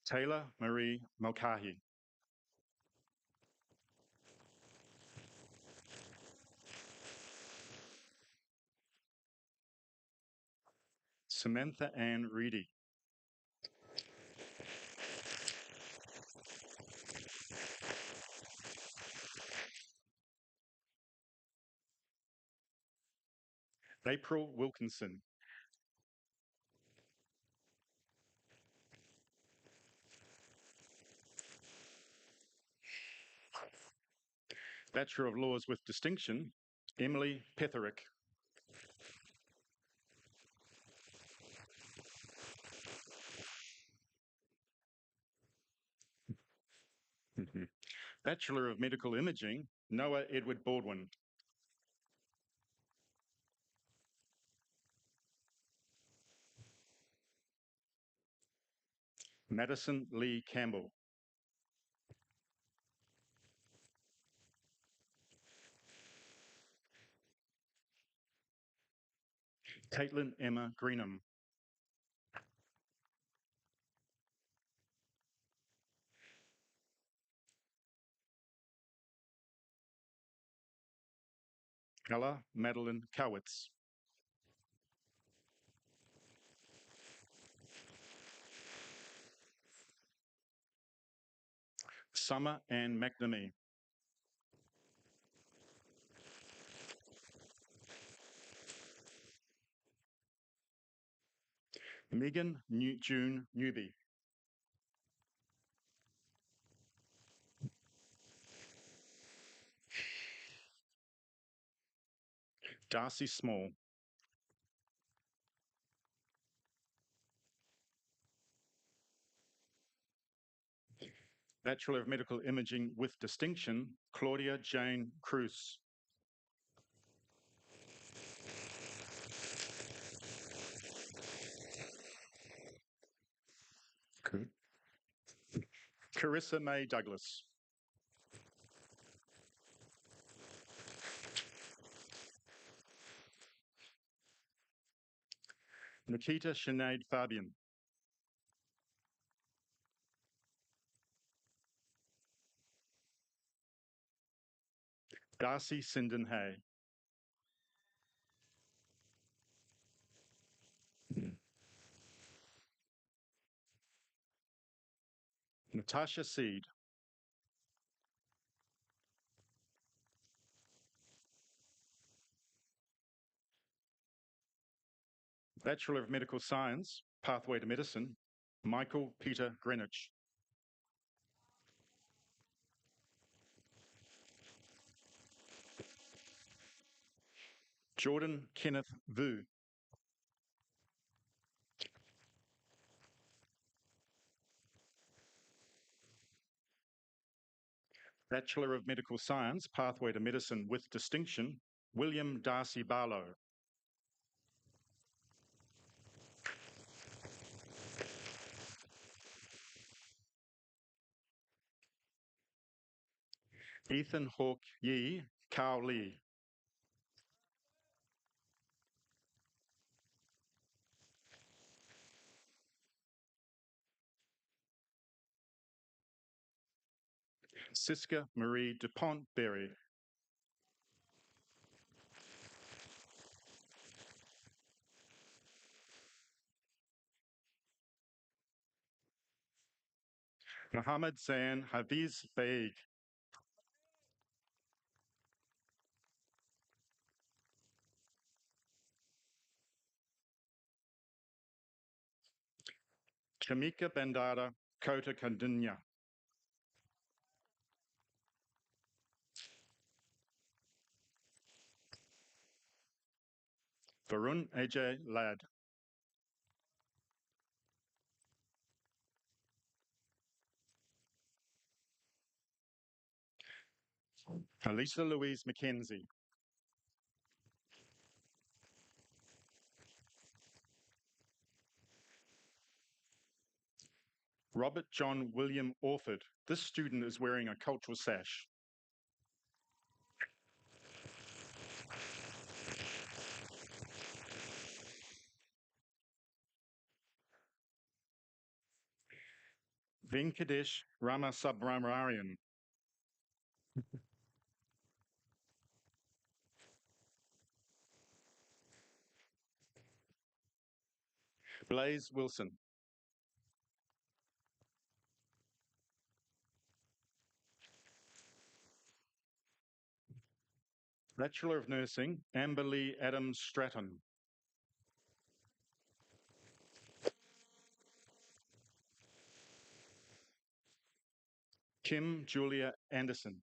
Taylor Marie Mulcahy. Samantha Ann Reedy. April Wilkinson. Bachelor of Laws with distinction, Emily Petherick. Bachelor of Medical Imaging, Noah Edward Baldwin. Madison Lee Campbell. Caitlin Emma Greenham. Ella Madeline Cowitz. Summer Ann McNamee. Megan June Newby. Darcy Small. Bachelor of Medical Imaging with distinction, Claudia Jane Cruz. Good. Carissa May Douglas. Nikita Sinead Fabian. Darcy Sinden Hay. Natasha Seed. Bachelor of Medical Science, Pathway to Medicine, Michael Peter Greenwich. Jordan Kenneth Vu. Bachelor of Medical Science, Pathway to Medicine with distinction, William Darcy Barlow. Ethan Hawk Yee Kao Lee. Siska Marie DuPont Berry. Mohammed Zan Hafiz Baig. Chamika Bandara Kota Kandinya. Varun Ajay Lad. Alisa Louise McKenzie. Robert John William Orford. This student is wearing a cultural sash. Venkatesh Ramasubramanian. Blaze Wilson. Bachelor of Nursing, Amber Lee Adams Stratton. Kim Julia Anderson.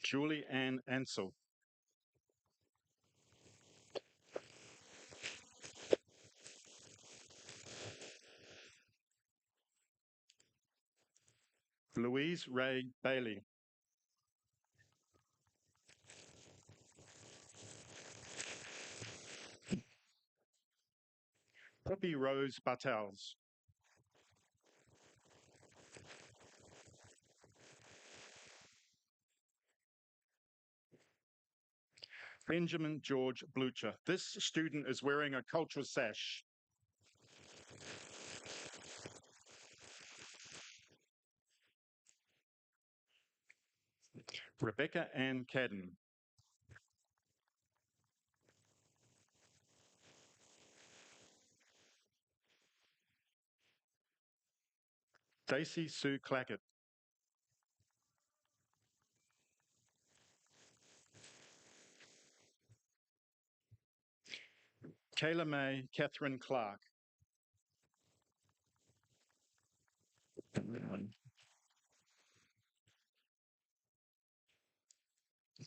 Julie Ann Ansell. Louise Ray Bailey. Poppy Rose Bartels. Benjamin George Blucher. This student is wearing a cultural sash. Rebecca Ann Cadden. Daisy Sue Clackett. Kayla May Catherine Clark.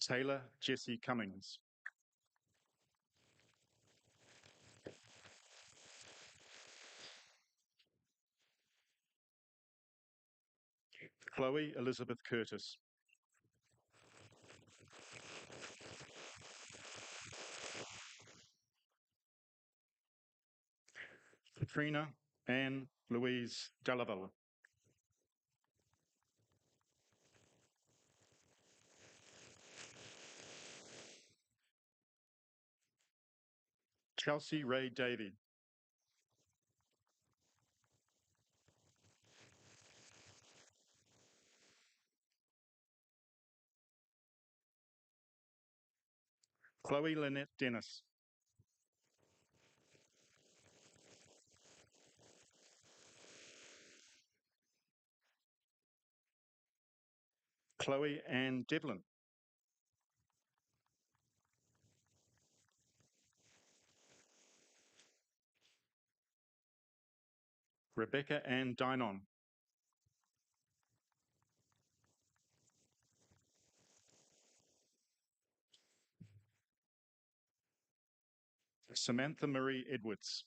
Taylor Jesse Cummings. Chloe Elizabeth Curtis. Katrina Ann Louise Delaval. Chelsea Ray Davey. Chloe Lynette Dennis. Chloe Ann Devlin. Rebecca Ann Dinon. Samantha Marie Edwards.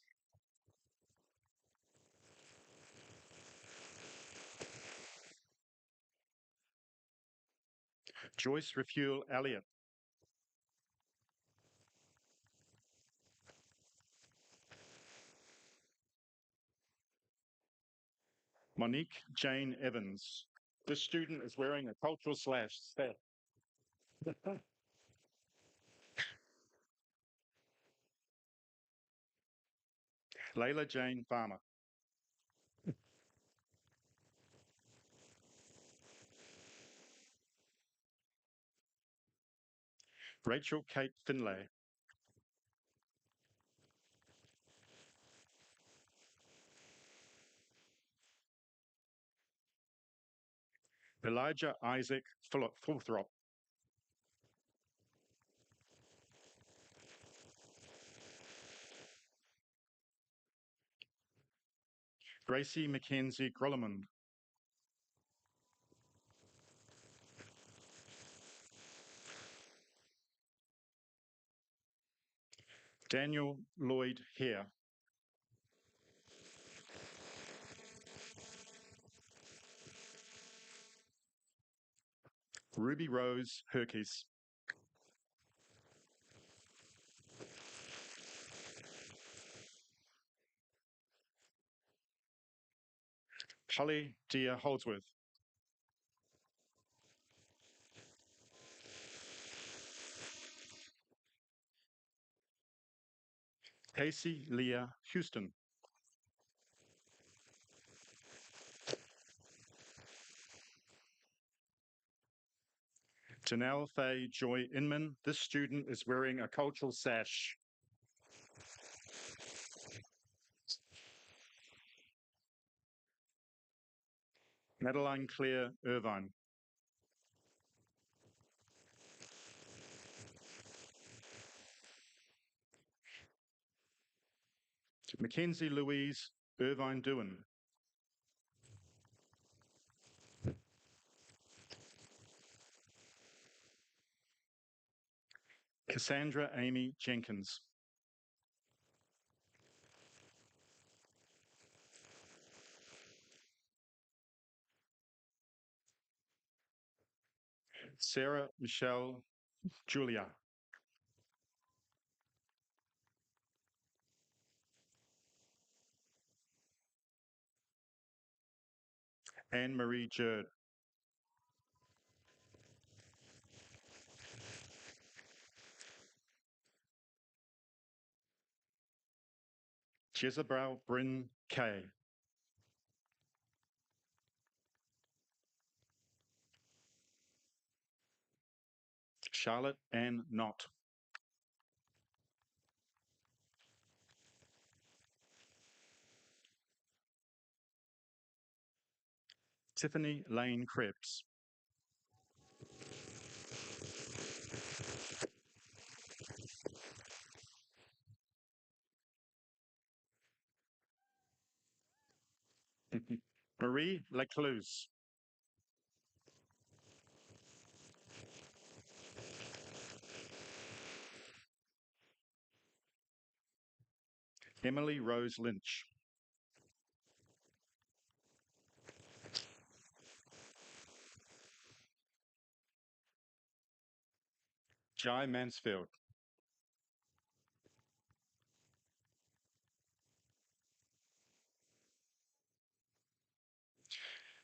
Joyce Refuel Elliott. Monique Jane Evans. This student is wearing a cultural sash. Layla Jane Farmer. Rachel Kate Finlay. Elijah Isaac Fulthrop. Gracie Mackenzie Grollemund. Daniel Lloyd Hare. Ruby Rose Herkes. Holly Dia Holdsworth. Casey Leah Houston. Janelle Faye Joy Inman. This student is wearing a cultural sash. Madeline Claire Irvine. Mackenzie Louise Irvine Doohan. Cassandra Amy Jenkins. Sarah Michelle Julia. Anne-Marie Jerd. Jezebel Bryn Kay. Charlotte Ann Knott. Tiffany Lane Krebs. Marie Lecluse. Emily Rose Lynch. Jai Mansfield.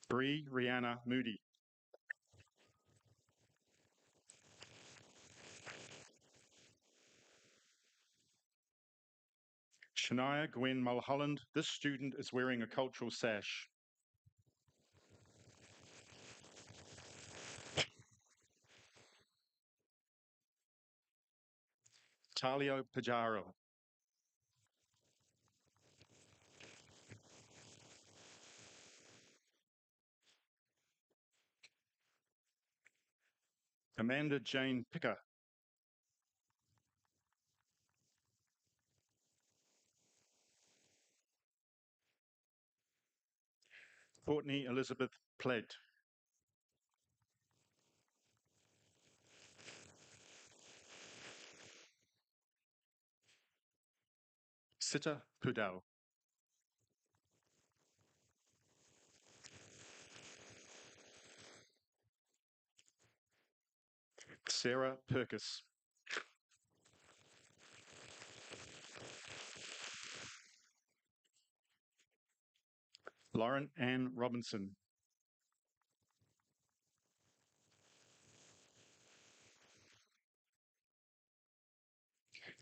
Bree Rihanna Moody. Shania Gwen Mulholland. This student is wearing a cultural sash. Talio Pajaro. Amanda Jane Picker. Courtney Elizabeth Plett. Sita Pudal. Sarah Perkis. Lauren Ann Robinson.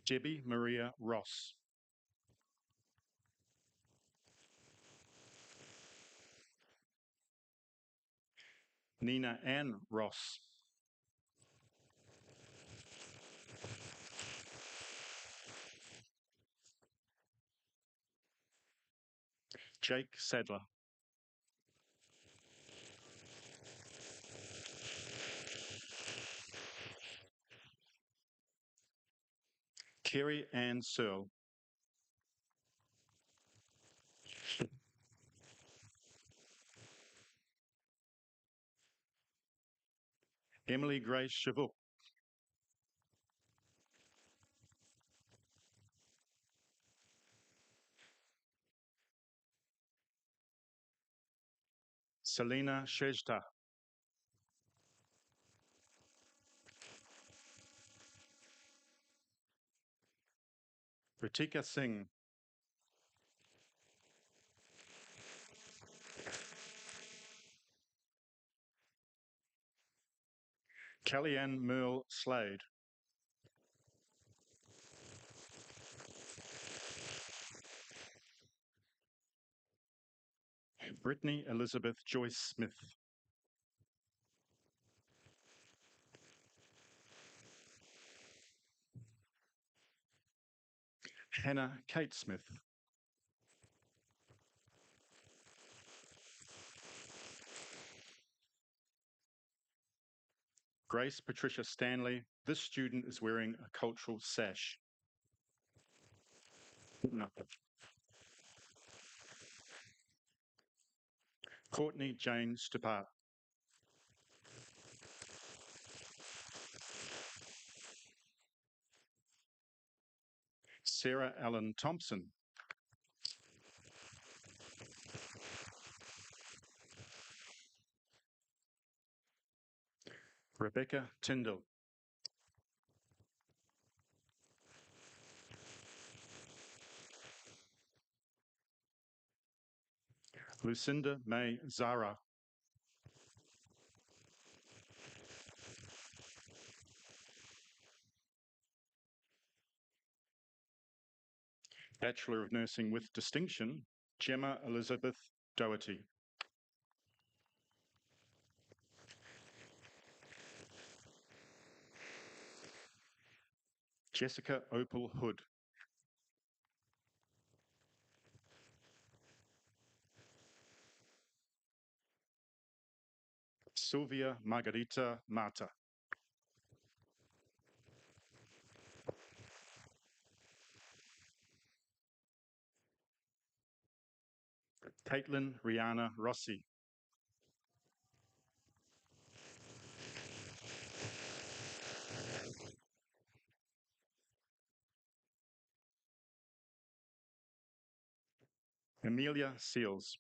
Debbie Maria Ross. Nina Ann Ross. Jake Sadler. Kerry Ann Searle. Emily Grace Chavuk. Selena Shejta. Ritika Singh. Kellyanne Merle Slade. Brittany Elizabeth Joyce Smith. Hannah Kate Smith. Grace Patricia Stanley. This student is wearing a cultural sash. No. Courtney Jane Stupart. Sarah Allen Thompson. Rebecca Tyndall. Lucinda May Zara. Bachelor of Nursing with Distinction, Gemma Elizabeth Doherty. Jessica Opal Hood. Sylvia Margarita Mata. Caitlin Rihanna Rossi. Amelia Seals.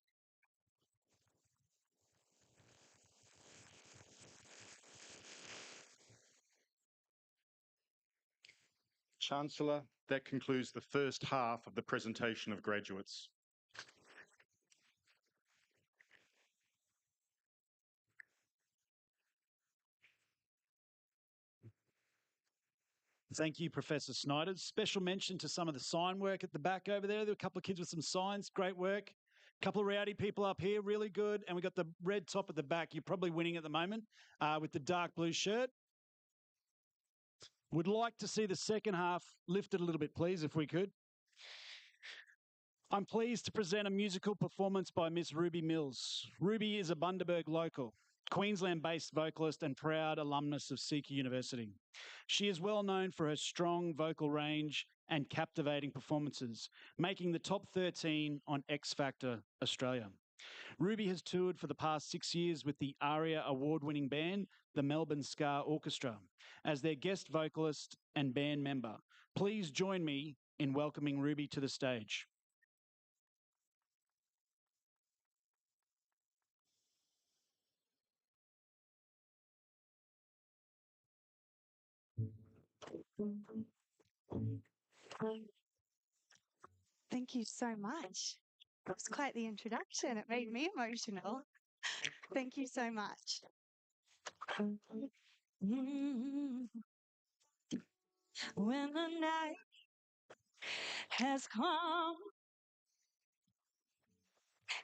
Chancellor, that concludes the first half of the presentation of graduates. Thank you, Professor Snyder. Special mention to some of the sign work at the back over there. There were a couple of kids with some signs. Great work. A couple of rowdy people up here. Really good. And we got the red top at the back. You're probably winning at the moment with the dark blue shirt. Would like to see the second half lifted a little bit, please, if we could. I'm pleased to present a musical performance by Miss Ruby Mills. Ruby is a Bundaberg local, Queensland-based vocalist and proud alumnus of CQUniversity. She is well known for her strong vocal range and captivating performances, making the top 13 on X Factor Australia. Ruby has toured for the past 6 years with the ARIA award-winning band, the Melbourne Ska Orchestra, as their guest vocalist and band member. Please join me in welcoming Ruby to the stage. Thank you so much. That was quite the introduction. It made me emotional. Thank you so much. When the night has come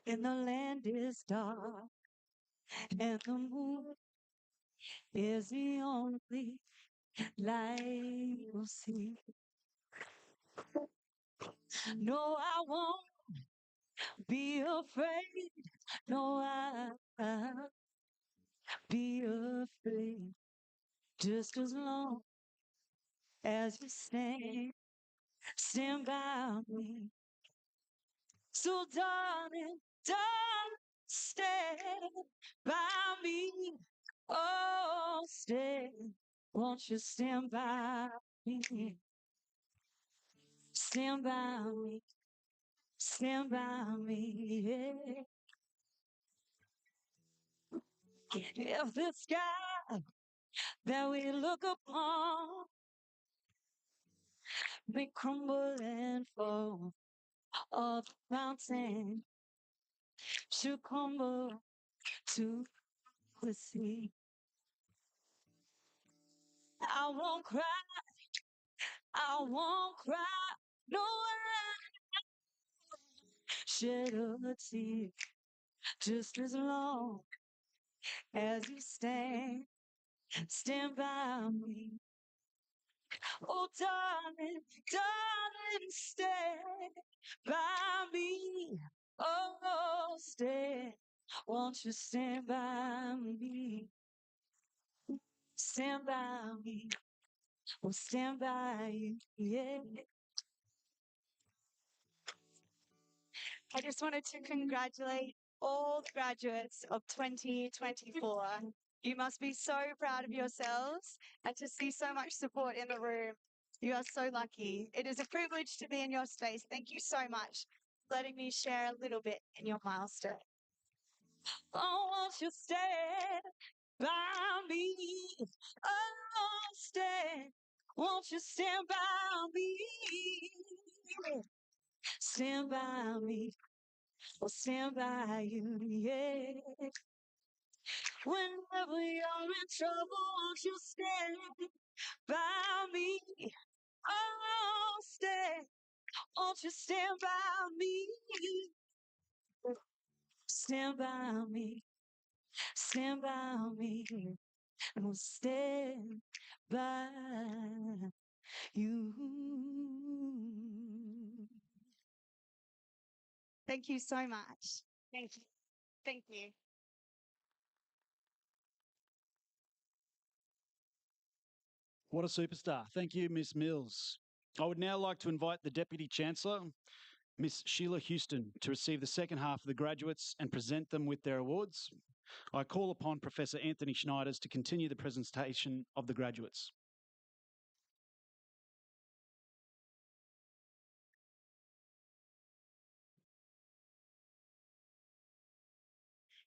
and the land is dark and the moon is the only light we'll see. No, I won't be afraid. No, I won't be afraid. Just as long as you stand by me. So darling, darling, stand by me. Oh, stand, won't you stand by me? Stand by me, stand by me, yeah. If the sky that we look upon may crumble and fall, or the mountain should crumble to the sea, I won't cry, I won't cry, no, I shed a tear, just as long as you stand by me. Oh, darling, darling, stand by me. Oh, stand, won't you stand by me? Stand by me, oh, stand by you, yeah. I just wanted to congratulate all the graduates of 2024. You must be so proud of yourselves and to see so much support in the room. You are so lucky. It is a privilege to be in your space. Thank you so much for letting me share a little bit in your milestone. Oh, won't you stand by me? Oh, stand. Won't you stand by me? Stand by me. I'll stand by you, yeah. Whenever you're in trouble, won't you stand by me? Oh, stand. Won't you stand by me? Stand by me. Stand by me. And we'll stand by you. Thank you so much. Thank you. Thank you. What a superstar. Thank you, Miss Mills. I would now like to invite the Deputy Chancellor, Miss Sheila Houston, to receive the second half of the graduates and present them with their awards. I call upon Professor Anthony Schneiders to continue the presentation of the graduates.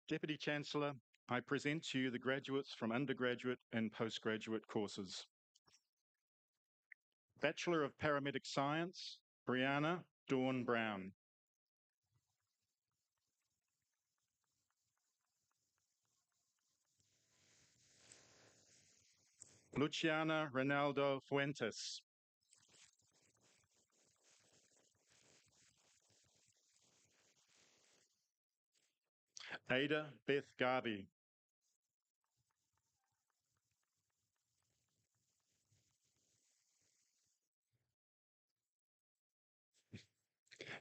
Deputy Chancellor, I present to you the graduates from undergraduate and postgraduate courses. Bachelor of Paramedic Science, Brianna Dawn Brown. Luciana Ronaldo Fuentes. Ada Beth Garvey.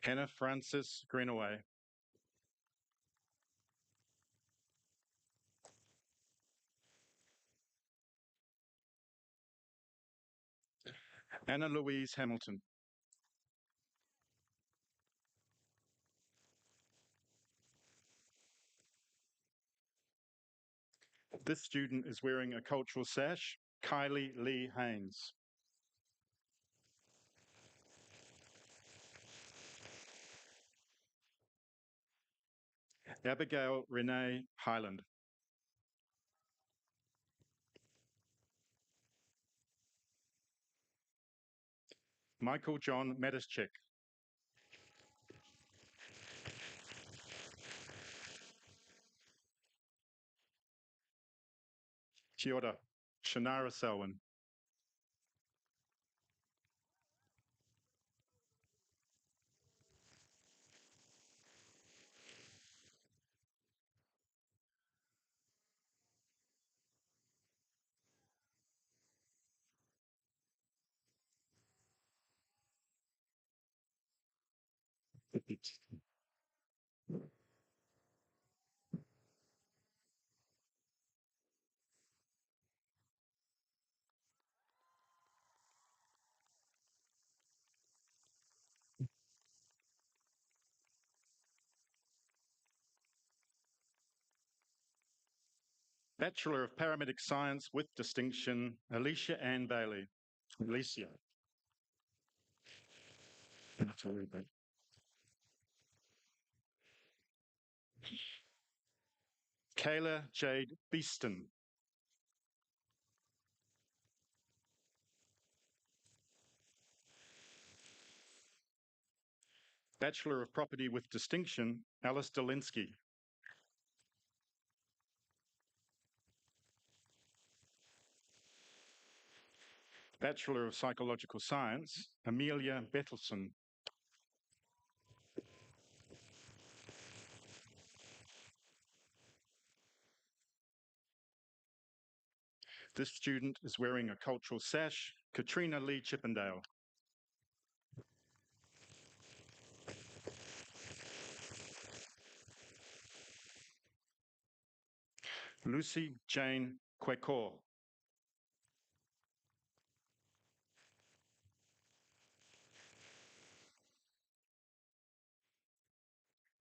Hannah Frances Greenaway. Anna Louise Hamilton. This student is wearing a cultural sash, Kylie Lee Haynes. Abigail Renee Highland. Michael John Matischek. Kia ora, Shannara Selwyn. Bachelor of Paramedic Science with distinction, Alicia Ann Bailey. Alicia. Kayla Jade Beeston. Bachelor of Property with distinction, Alice Dolinsky. Bachelor of Psychological Science, Amelia Bettelson. This student is wearing a cultural sash, Katrina Lee Chippendale. Lucy Jane Kwekor.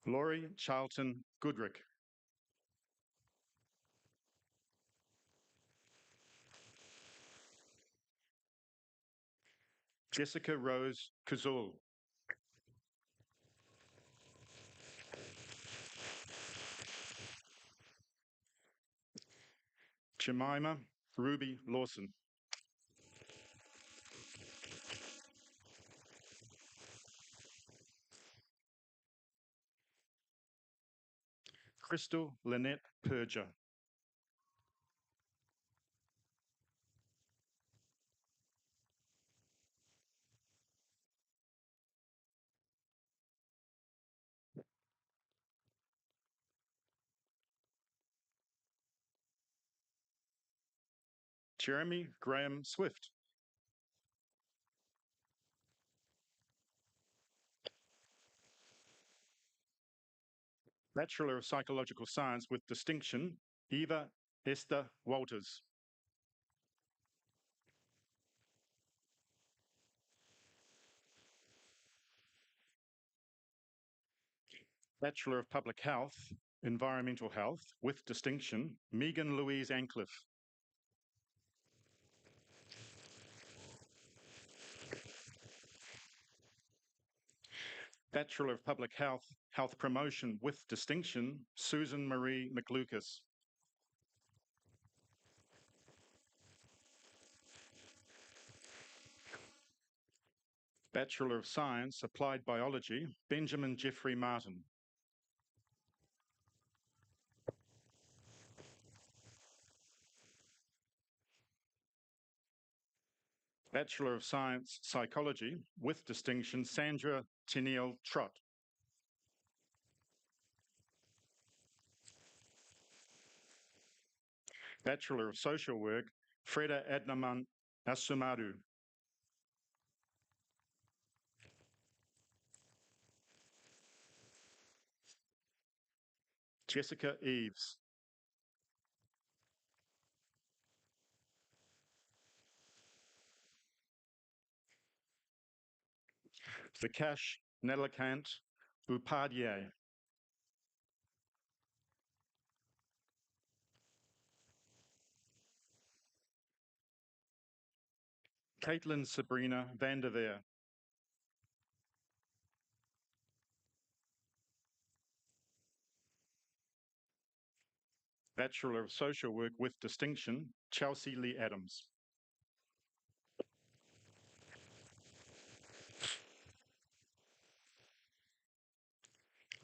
Laurie Charlton Goodrick. Jessica Rose Kazul. Jemima Ruby Lawson. Crystal Lynette Perger. Jeremy Graham Swift. Bachelor of Psychological Science with distinction, Eva Esther Walters. Bachelor of Public Health, Environmental Health with distinction, Megan Louise Ancliffe. Bachelor of Public Health, Health Promotion with distinction, Susan Marie McLucas. Bachelor of Science, Applied Biology, Benjamin Jeffrey Martin. Bachelor of Science, Psychology with distinction, Sandra Tennille Trott. Bachelor of Social Work, Freda Adnaman Asumaru. Jessica Eves. Vikash Nelakant Upadhyay. Caitlin Sabrina Vanderveer. Bachelor of Social Work with distinction, Chelsea Lee Adams.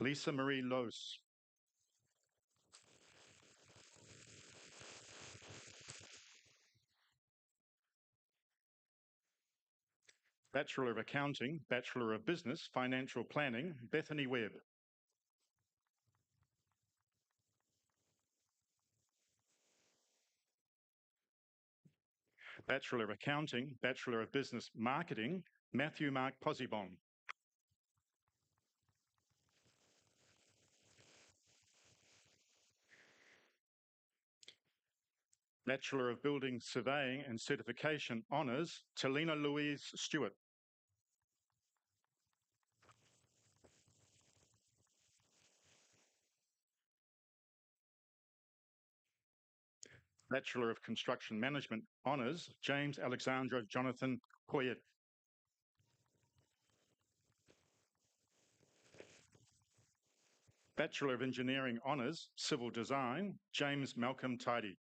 Lisa Marie Lose. Bachelor of Accounting, Bachelor of Business, Financial Planning, Bethany Webb. Bachelor of Accounting, Bachelor of Business Marketing, Matthew Mark Posibon. Bachelor of Building Surveying and Certification Honours, Talina Louise Stewart. Bachelor of Construction Management Honours, James Alexandra Jonathan Poyet. Bachelor of Engineering Honours, Civil Design, James Malcolm Tidy.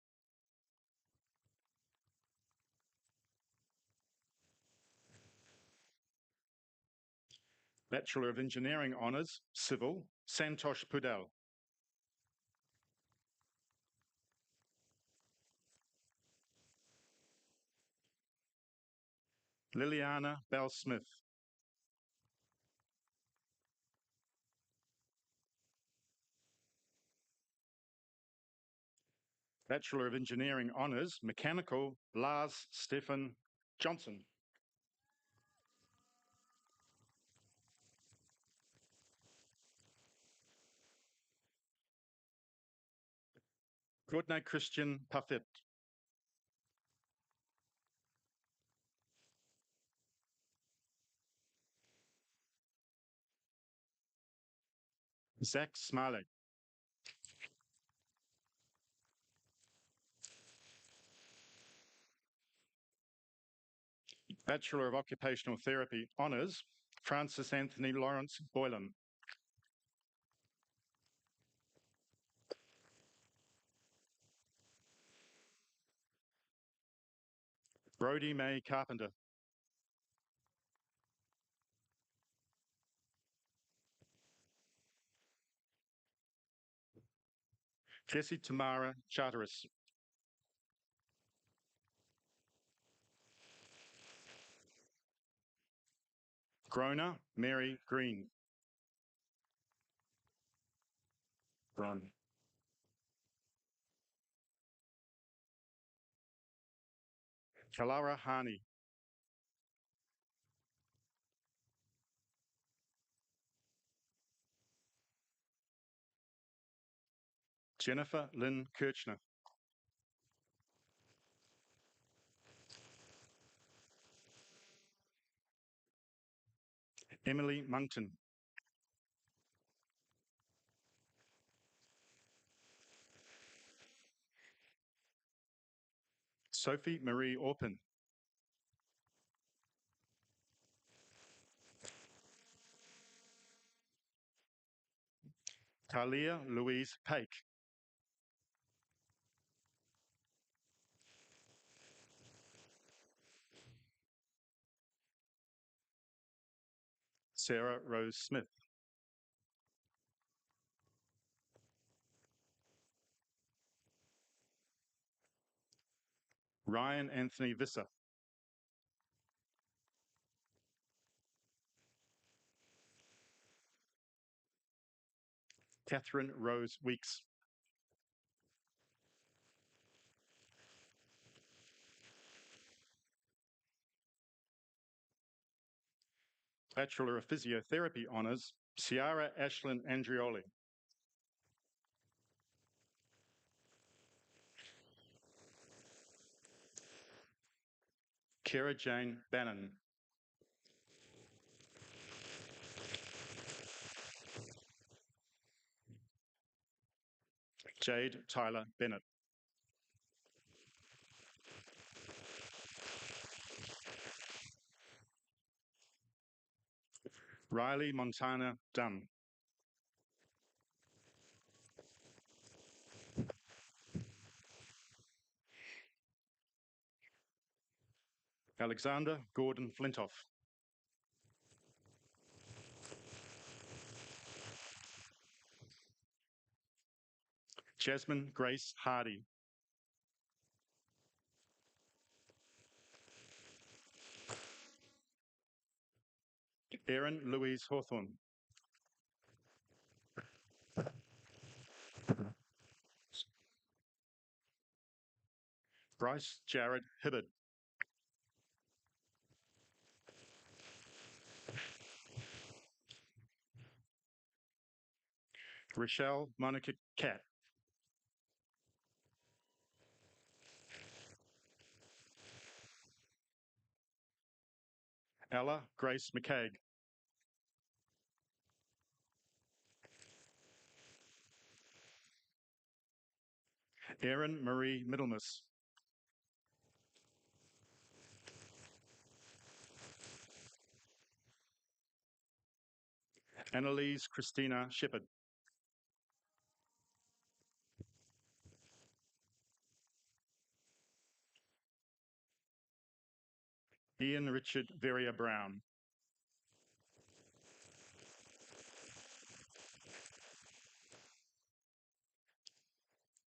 Bachelor of Engineering Honours, Civil, Santosh Pudal. Liliana Bell-Smith. Bachelor of Engineering Honours, Mechanical, Lars Stefan Johnson. Goodnight Christian Puffett. Zach Smiley. Bachelor of Occupational Therapy Honours, Francis Anthony Lawrence Boylan. Brodie May Carpenter. Jessie Tamara Charteris. Grona Mary Green. Ron. Kalara Hani. Jennifer Lynn Kirchner. Emily Monkton. Sophie Marie Orpin. Talia Louise Pake. Sarah Rose Smith. Ryan Anthony Visser. Catherine Rose Weeks. Bachelor of Physiotherapy Honours, Ciara Ashlyn Andrioli. Kira Jane Bannon. Jade Tyler Bennett. Riley Montana Dunn. Alexander Gordon Flintoff. Jasmine Grace Hardy. Erin Louise Hawthorne. Bryce Jared Hibbard. Rochelle Monica Cat. Ella Grace McCaig. Erin Marie Middlemas. Annalise Christina Shepherd. Ian Richard Verrier Brown.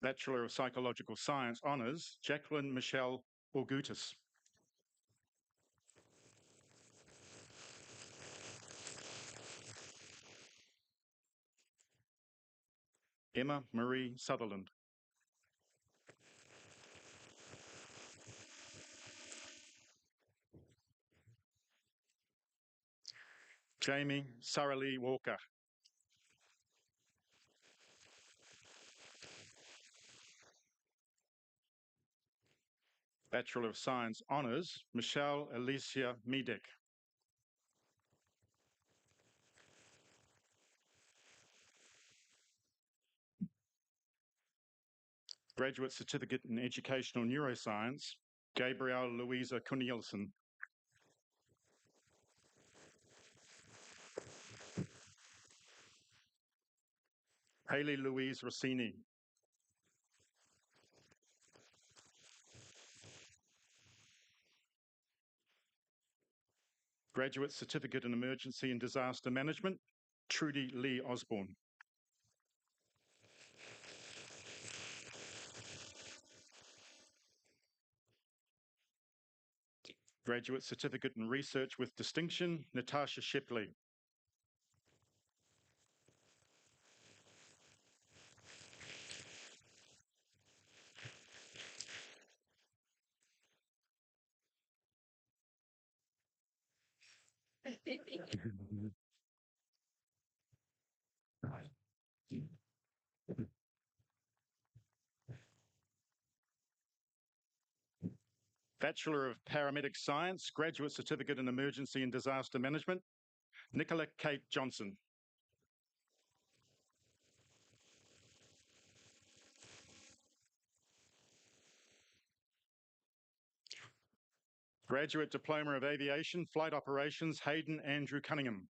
Bachelor of Psychological Science Honours, Jacqueline Michelle Orgutis. Emma Marie Sutherland. Jamie Saralee Walker. Bachelor of Science Honours, Michelle Alicia Medeck. Graduate Certificate in Educational Neuroscience, Gabrielle Louisa Cornelissen. Hayley Louise Rossini. Graduate Certificate in Emergency and Disaster Management, Trudy Lee Osborne. Graduate Certificate in Research with Distinction, Natasha Shipley. Bachelor of Paramedic Science, Graduate Certificate in Emergency and Disaster Management, Nicola Kate Johnson. Graduate Diploma of Aviation, Flight Operations, Hayden Andrew Cunningham.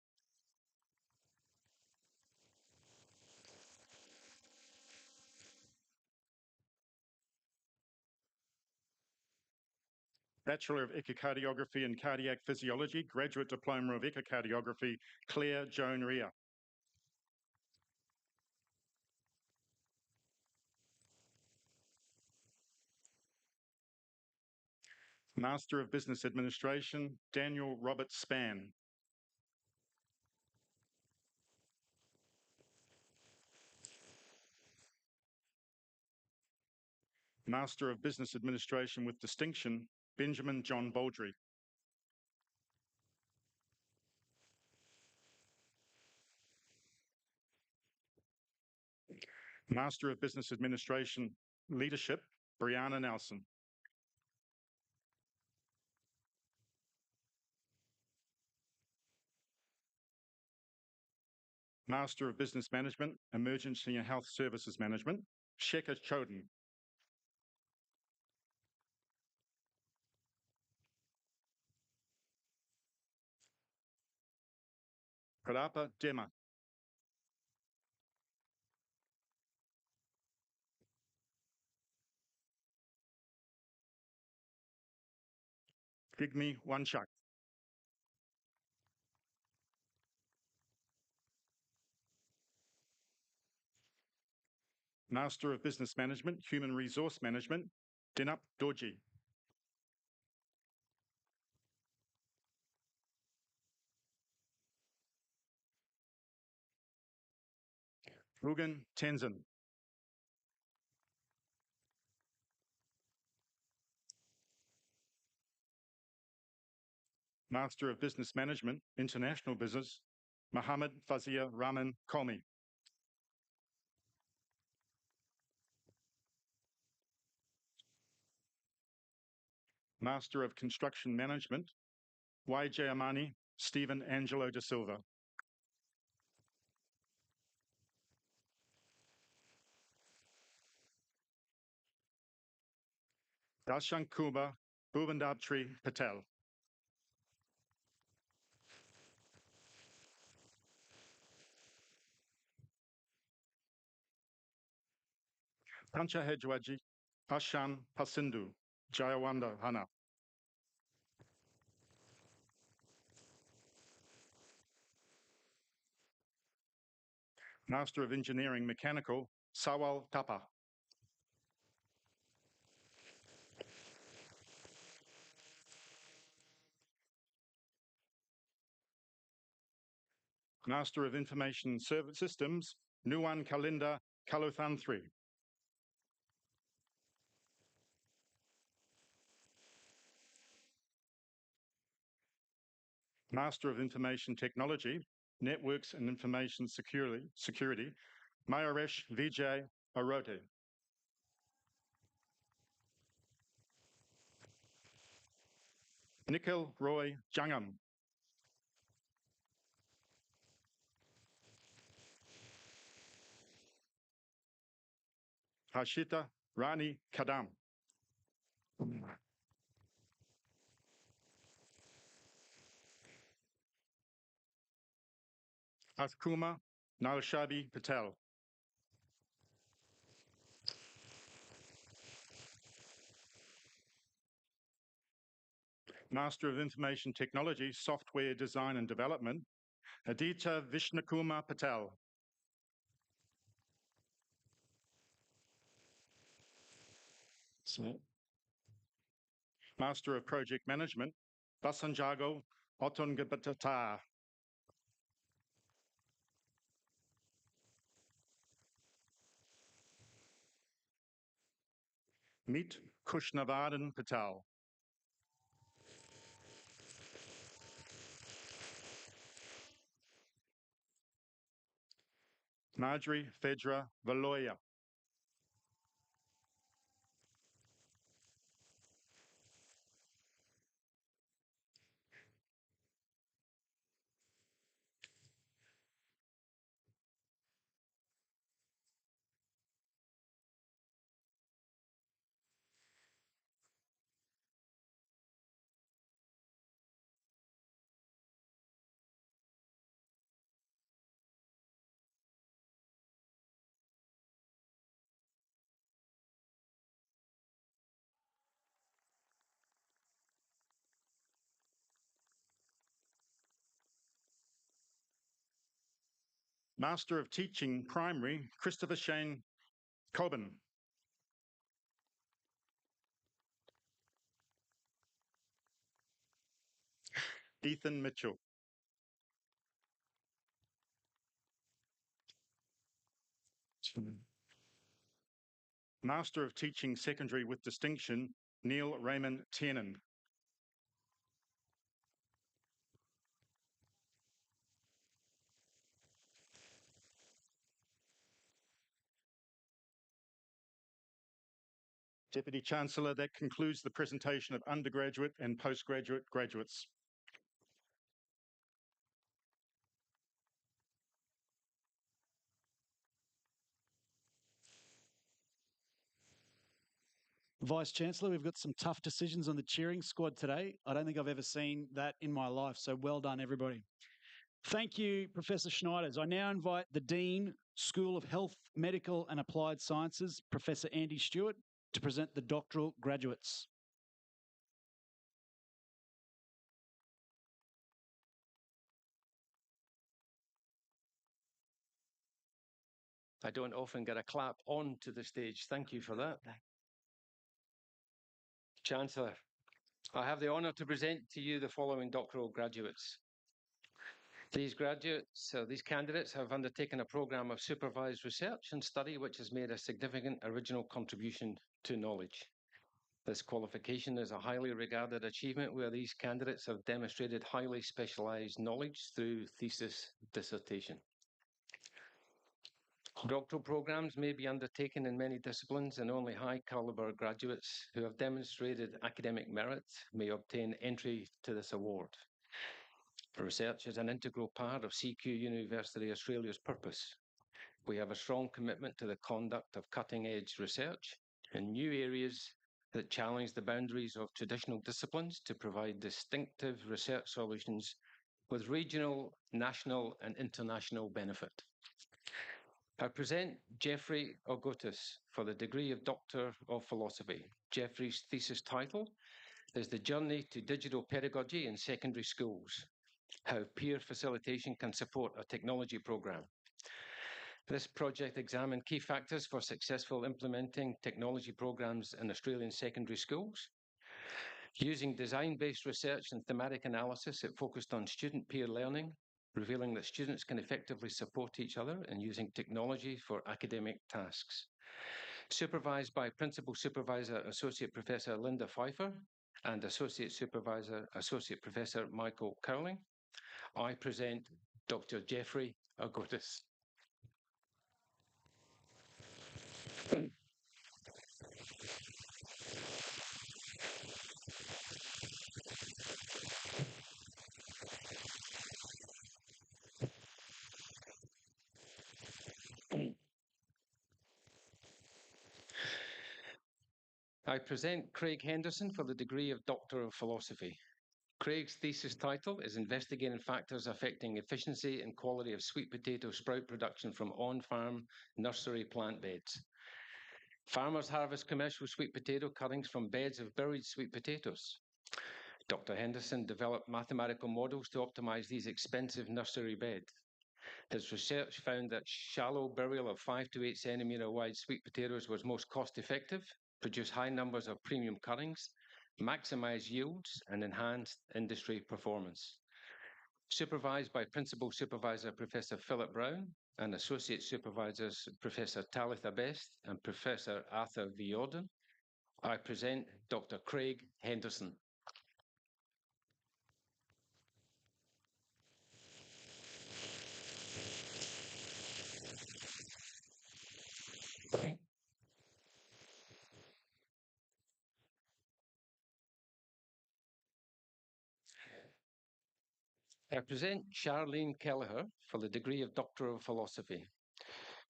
Bachelor of Echocardiography and Cardiac Physiology, Graduate Diploma of Echocardiography, Claire Joan Rea. Master of Business Administration, Daniel Robert Spann. Master of Business Administration with Distinction, Benjamin John Baldry. Master of Business Administration Leadership, Brianna Nelson. Master of Business Management, Emergency and Health Services Management, Shekhar Choudhury. Pradapa Dema. Gigmi Wanchak. Master of Business Management, Human Resource Management, Dinap Dorji. Rugen Tenzin. Master of Business Management, International Business, Mohammed Fazia Rahman Komi. Master of Construction Management, Y. Amani, Stephen Angelo da Silva. Darshan Kumar Bhuvandabtri Patel. Pancha Hejwaji, Ashan Pasindu, Jayawanda Hana. Master of Engineering Mechanical, Sawal Tapa. Master of Information Service Systems, Nuwan Kalinda Kaluthanthri. Master of Information Technology, Networks and Information Security, Mayaresh Vijay Arote. Nikhil Roy Jangam. Harshita Rani Kadam. Askuma Nalshabi Patel. Master of Information Technology, Software Design and Development, Aditya Vishnakumar Patel. Master of Project Management, Basanjago Otungabatata. Meet Kushnavardhan Patel. Marjorie Fedra Valoya. Master of Teaching Primary, Christopher Shane Coben. Ethan Mitchell. Master of Teaching Secondary with Distinction, Neil Raymond Tiernan. Deputy Chancellor, that concludes the presentation of undergraduate and postgraduate graduates. Vice-Chancellor, we've got some tough decisions on the cheering squad today. I don't think I've ever seen that in my life, so well done, everybody. Thank you, Professor Schneiders. I now invite the Dean, School of Health, Medical and Applied Sciences, Professor Andy Stewart, to present the doctoral graduates. I don't often get a clap onto the stage. Thank you for that. Chancellor, I have the honour to present to you the following doctoral graduates. These candidates have undertaken a programme of supervised research and study which has made a significant original contribution to knowledge. This qualification is a highly regarded achievement where these candidates have demonstrated highly specialised knowledge through thesis dissertation. Doctoral programmes may be undertaken in many disciplines, and only high-calibre graduates who have demonstrated academic merit may obtain entry to this award. Research is an integral part of CQUniversity Australia's purpose. We have a strong commitment to the conduct of cutting-edge research in new areas that challenge the boundaries of traditional disciplines to provide distinctive research solutions with regional, national and international benefit. I present Geoffrey Augutus for the degree of Doctor of Philosophy. Geoffrey's thesis title is The Journey to Digital Pedagogy in Secondary Schools, How Peer Facilitation Can Support a Technology Programme. This project examined key factors for successful implementing technology programs in Australian secondary schools. Using design-based research and thematic analysis, it focused on student peer learning, revealing that students can effectively support each other in using technology for academic tasks. Supervised by Principal Supervisor Associate Professor Linda Pfeiffer and Associate Supervisor Associate Professor Michael Cowling, I present Dr. Geoffrey Augutus. I present Craig Henderson for the degree of Doctor of Philosophy. Craig's thesis title is Investigating Factors Affecting Efficiency and Quality of Sweet Potato Sprout Production from On-Farm Nursery Plant Beds. Farmers harvest commercial sweet potato cuttings from beds of buried sweet potatoes. Dr. Henderson developed mathematical models to optimize these expensive nursery beds. His research found that shallow burial of 5 to 8 centimetre wide sweet potatoes was most cost effective, produced high numbers of premium cuttings, maximised yields, and enhanced industry performance. Supervised by Principal Supervisor Professor Philip Brown and Associate Supervisors Professor Talitha Best and Professor Arthur V. Orden, I present Dr. Craig Henderson. I present Charlene Kelleher for the degree of Doctoral Philosophy.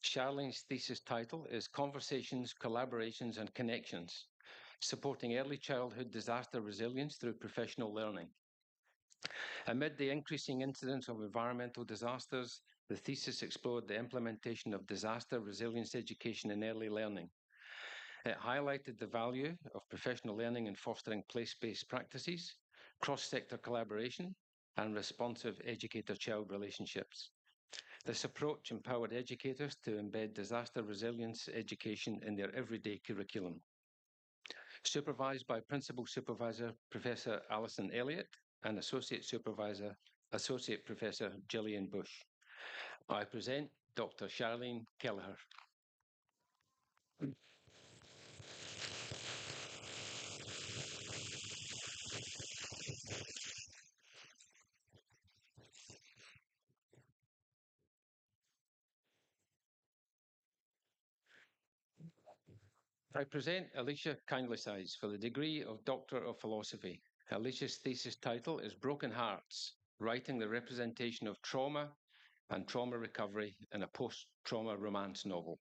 Charlene's thesis title is Conversations, Collaborations and Connections, Supporting Early Childhood Disaster Resilience Through Professional Learning. Amid the increasing incidence of environmental disasters, the thesis explored the implementation of disaster resilience education in early learning. It highlighted the value of professional learning in fostering place-based practices, cross-sector collaboration, and responsive educator-child relationships. This approach empowered educators to embed disaster resilience education in their everyday curriculum. Supervised by Principal Supervisor Professor Alison Elliott and Associate Professor Gillian Bush. I present Dr. Charlene Kelleher. I present Alicia Kindlysides for the degree of Doctor of Philosophy. Alicia's thesis title is Broken Hearts, Writing the Representation of Trauma and Trauma Recovery in a Post-Trauma Romance Novel.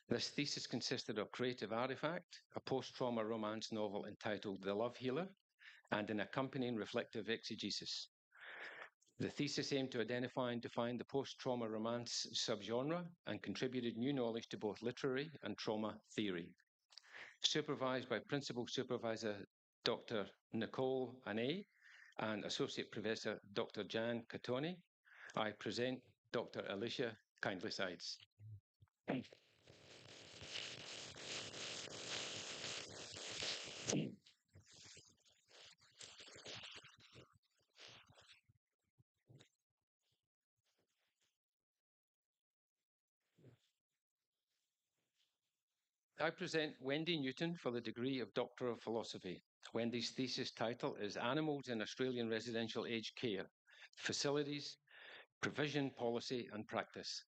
This thesis consisted of Creative Artifact, a post-trauma romance novel entitled The Love Healer, and an accompanying reflective exegesis. The thesis aimed to identify and define the post-trauma romance subgenre and contributed new knowledge to both literary and trauma theory. Supervised by Principal Supervisor Dr. Nicole Anay and Associate Professor Dr. Jan Catoni, I present Dr. Alicia Kindlysides. I present Wendy Newton for the degree of Doctor of Philosophy. Wendy's thesis title is Animals in Australian Residential Aged Care, Facilities, Provision, Policy and Practice.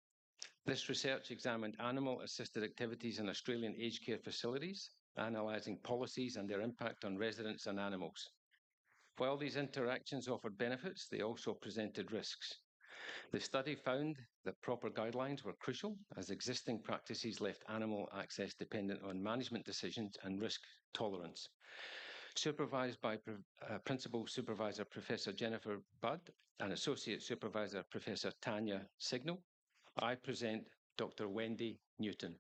This research examined animal-assisted activities in Australian aged care facilities, analysing policies and their impact on residents and animals. While these interactions offered benefits, they also presented risks. The study found that proper guidelines were crucial, as existing practices left animal access dependent on management decisions and risk tolerance. Supervised by Principal Supervisor Professor Jennifer Budd and Associate Supervisor Professor Tanya Signal, I present Dr. Wendy Newton.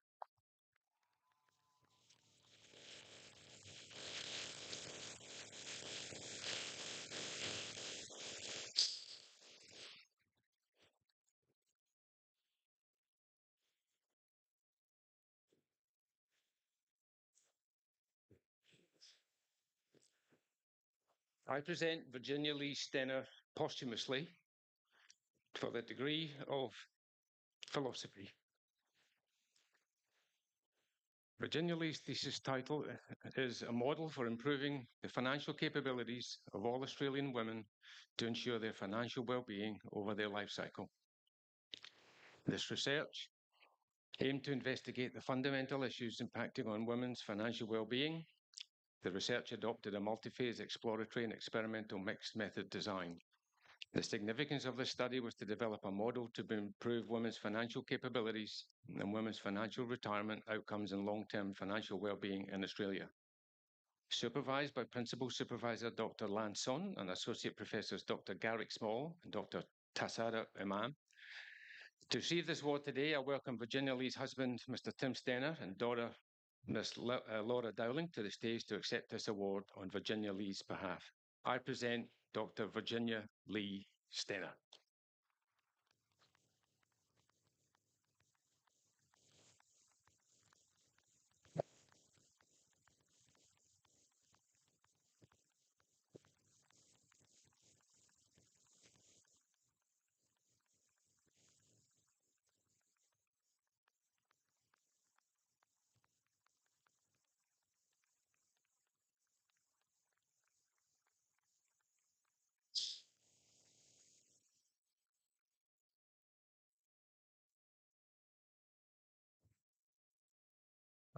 I present Virginia Lee Stenner posthumously for the degree of philosophy. Virginia Lee's thesis title is A Model for Improving the Financial Capabilities of All Australian Women to Ensure Their Financial Well-Being Over Their Life Cycle. This research aimed to investigate the fundamental issues impacting on women's financial well-being. The research adopted a multi-phase exploratory and experimental mixed method design. The significance of this study was to develop a model to improve women's financial capabilities and women's financial retirement outcomes and long-term financial well-being in Australia. Supervised by Principal Supervisor Dr. Lan Son and Associate Professors Dr. Garrick Small and Dr. Tassada Imam. To receive this award today, I welcome Virginia Lee's husband, Mr. Tim Stenner, and daughter, Ms. Laura Dowling, to the stage to accept this award on Virginia Lee's behalf. I present Dr. Virginia Lee Stenner.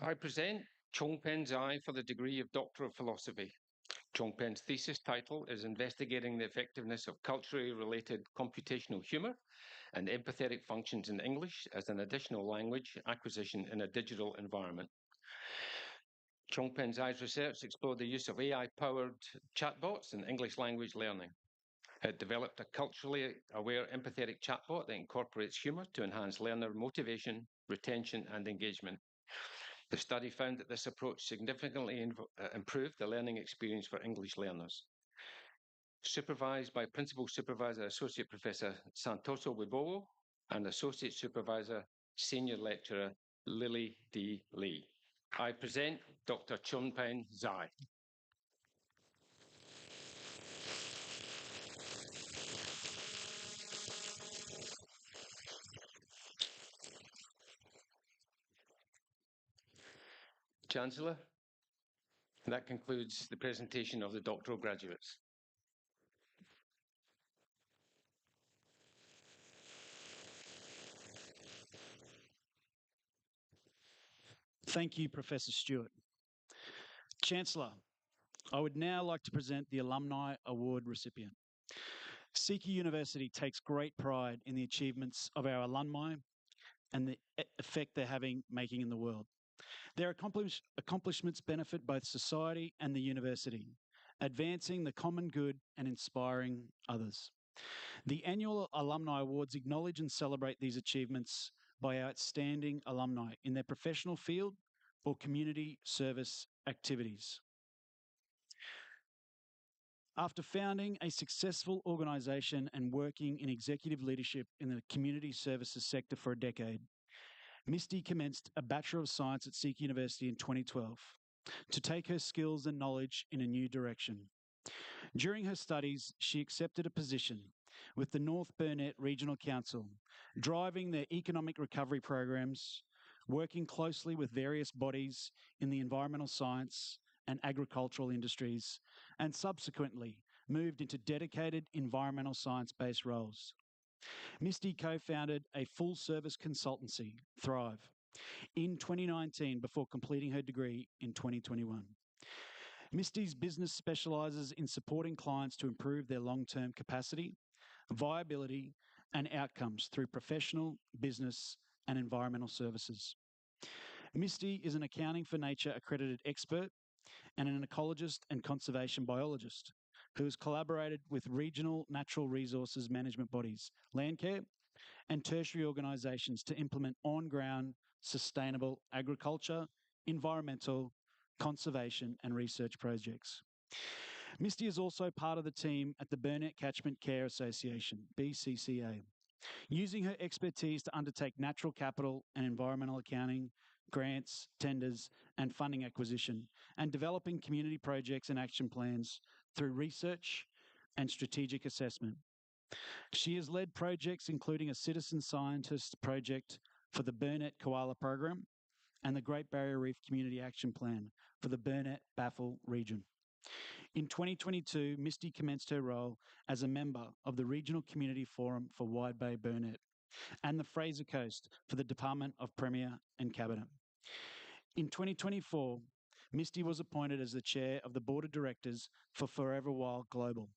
I present Chongpen Zhai for the degree of Doctor of Philosophy. Chongpen's thesis title is Investigating the Effectiveness of Culturally Related Computational Humor and Empathetic Functions in English as an Additional Language Acquisition in a Digital Environment. Chongpen Zhai's research explored the use of AI-powered chatbots in English language learning. It developed a culturally aware, empathetic chatbot that incorporates humor to enhance learner motivation, retention, and engagement. The study found that this approach significantly improved the learning experience for English learners. Supervised by Principal Supervisor Associate Professor Santoso Wibowo and Associate Supervisor Senior Lecturer Lily D. Lee. I present Dr. Chongpen Zhai. Chancellor, that concludes the presentation of the doctoral graduates. Thank you, Professor Stewart. Chancellor, I would now like to present the Alumni Award recipient. CQUniversity takes great pride in the achievements of our alumni and the effect they're making in the world. Their accomplishments benefit both society and the university, advancing the common good and inspiring others. The annual Alumni Awards acknowledge and celebrate these achievements by outstanding alumni in their professional field or community service activities. After founding a successful organisation and working in executive leadership in the community services sector for a decade, Misty commenced a Bachelor of Science at CQUniversity in 2012 to take her skills and knowledge in a new direction. During her studies, she accepted a position with the North Burnett Regional Council, driving their economic recovery programs, working closely with various bodies in the environmental science and agricultural industries, and subsequently moved into dedicated environmental science-based roles. Misty co-founded a full-service consultancy, Thrive, in 2019 before completing her degree in 2021. Misty's business specialises in supporting clients to improve their long-term capacity, viability, and outcomes through professional, business, and environmental services. Misty is an Accounting for Nature accredited expert and an ecologist and conservation biologist who has collaborated with regional natural resources management bodies, Landcare, and tertiary organisations to implement on-ground sustainable agriculture, environmental, conservation and research projects. Misty is also part of the team at the Burnett Catchment Care Association, BCCA, using her expertise to undertake natural capital and environmental accounting, grants, tenders, and funding acquisition, and developing community projects and action plans through research and strategic assessment. She has led projects including a citizen scientist project for the Burnett Koala Program and the Great Barrier Reef Community Action Plan for the Burnett Baffle region. In 2022, Misty commenced her role as a member of the Regional Community Forum for Wide Bay Burnett and the Fraser Coast for the Department of Premier and Cabinet. In 2024, Misty was appointed as the chair of the Board of Directors for Forever Wild Global,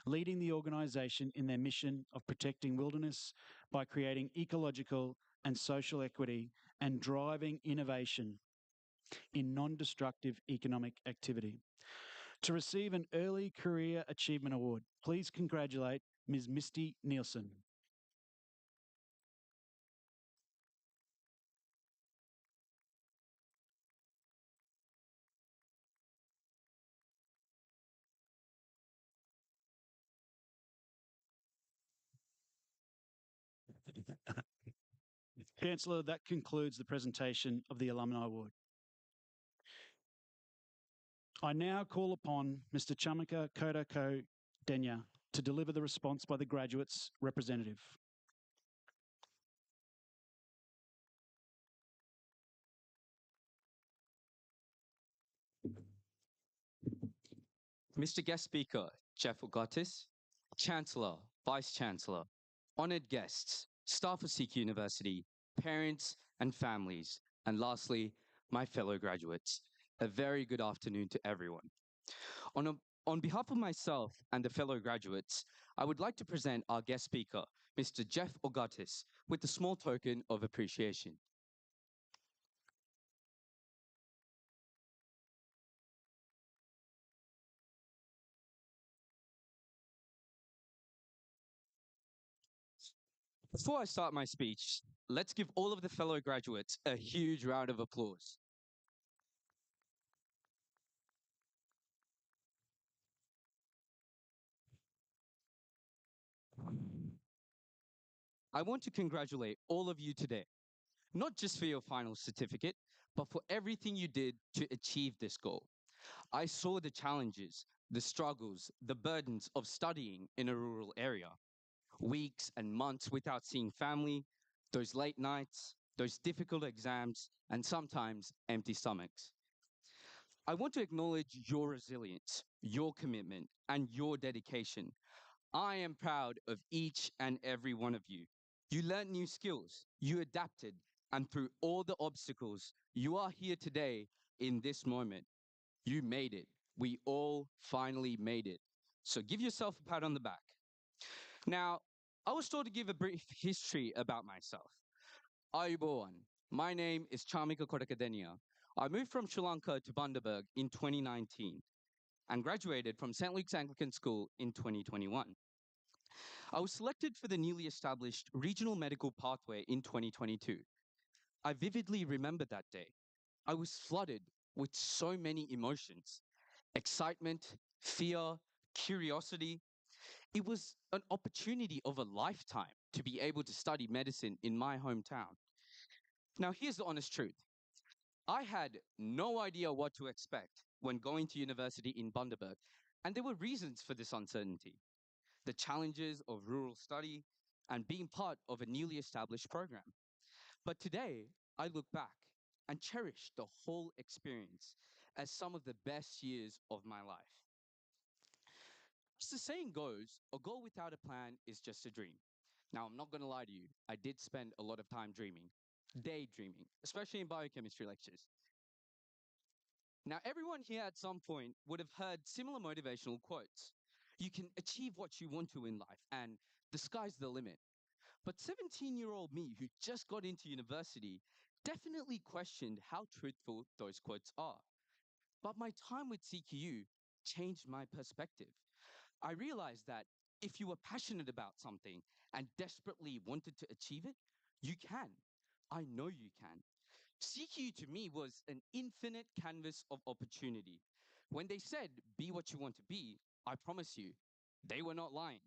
leading the organisation in their mission of protecting wilderness by creating ecological and social equity and driving innovation in non-destructive economic activity. To receive an Early Career Achievement Award, please congratulate Ms. Misty Nielsen. Chancellor, that concludes the presentation of the Alumni Award. I now call upon Mr. Chamika Kodako Denya to deliver the response by the graduates representative. Mr. Guest Speaker, Jeff Ogatis, Chancellor, Vice Chancellor, honoured guests, staff of CQUniversity, parents and families, and lastly, my fellow graduates, a very good afternoon to everyone. On behalf of myself and the fellow graduates, I would like to present our guest speaker, Mr. Jeff Ogatis, with a small token of appreciation. Before I start my speech, let's give all of the fellow graduates a huge round of applause. I want to congratulate all of you today, not just for your final certificate, but for everything you did to achieve this goal. I saw the challenges, the struggles, the burdens of studying in a rural area. Weeks and months without seeing family, those late nights, those difficult exams, and sometimes empty stomachs. I want to acknowledge your resilience, your commitment, and your dedication. I am proud of each and every one of you. You learned new skills, you adapted, and through all the obstacles, you are here today in this moment. You made it. We all finally made it. So give yourself a pat on the back. Now, I was told to give a brief history about myself. Ayubowan. My name is Chamika Kodakadenia. I moved from Sri Lanka to Bundaberg in 2019 and graduated from St. Luke's Anglican School in 2021. I was selected for the newly established Regional Medical Pathway in 2022. I vividly remember that day. I was flooded with so many emotions: excitement, fear, curiosity. It was an opportunity of a lifetime to be able to study medicine in my hometown. Now, here's the honest truth. I had no idea what to expect when going to university in Bundaberg, and there were reasons for this uncertainty: the challenges of rural study and being part of a newly established program. But today, I look back and cherish the whole experience as some of the best years of my life. As the saying goes, a goal without a plan is just a dream. Now, I'm not going to lie to you, I did spend a lot of time dreaming, daydreaming, especially in biochemistry lectures. Now, everyone here at some point would have heard similar motivational quotes. You can achieve what you want to in life, and the sky's the limit. But 17-year-old me, who just got into university, definitely questioned how truthful those quotes are. But my time with CQU changed my perspective. I realized that if you were passionate about something and desperately wanted to achieve it, you can. I know you can. CQ to me was an infinite canvas of opportunity. When they said, be what you want to be, I promise you, they were not lying.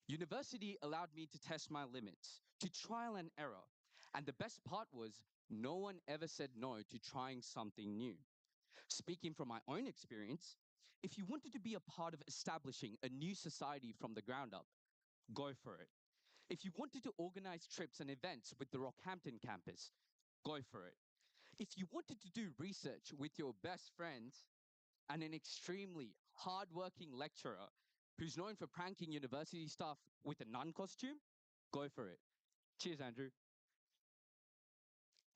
University allowed me to test my limits, to trial and error. And the best part was, no one ever said no to trying something new. Speaking from my own experience, if you wanted to be a part of establishing a new society from the ground up, go for it. If you wanted to organize trips and events with the Rockhampton campus, go for it. If you wanted to do research with your best friends and an extremely hardworking lecturer who's known for pranking university staff with a nun costume, go for it. Cheers, Andrew.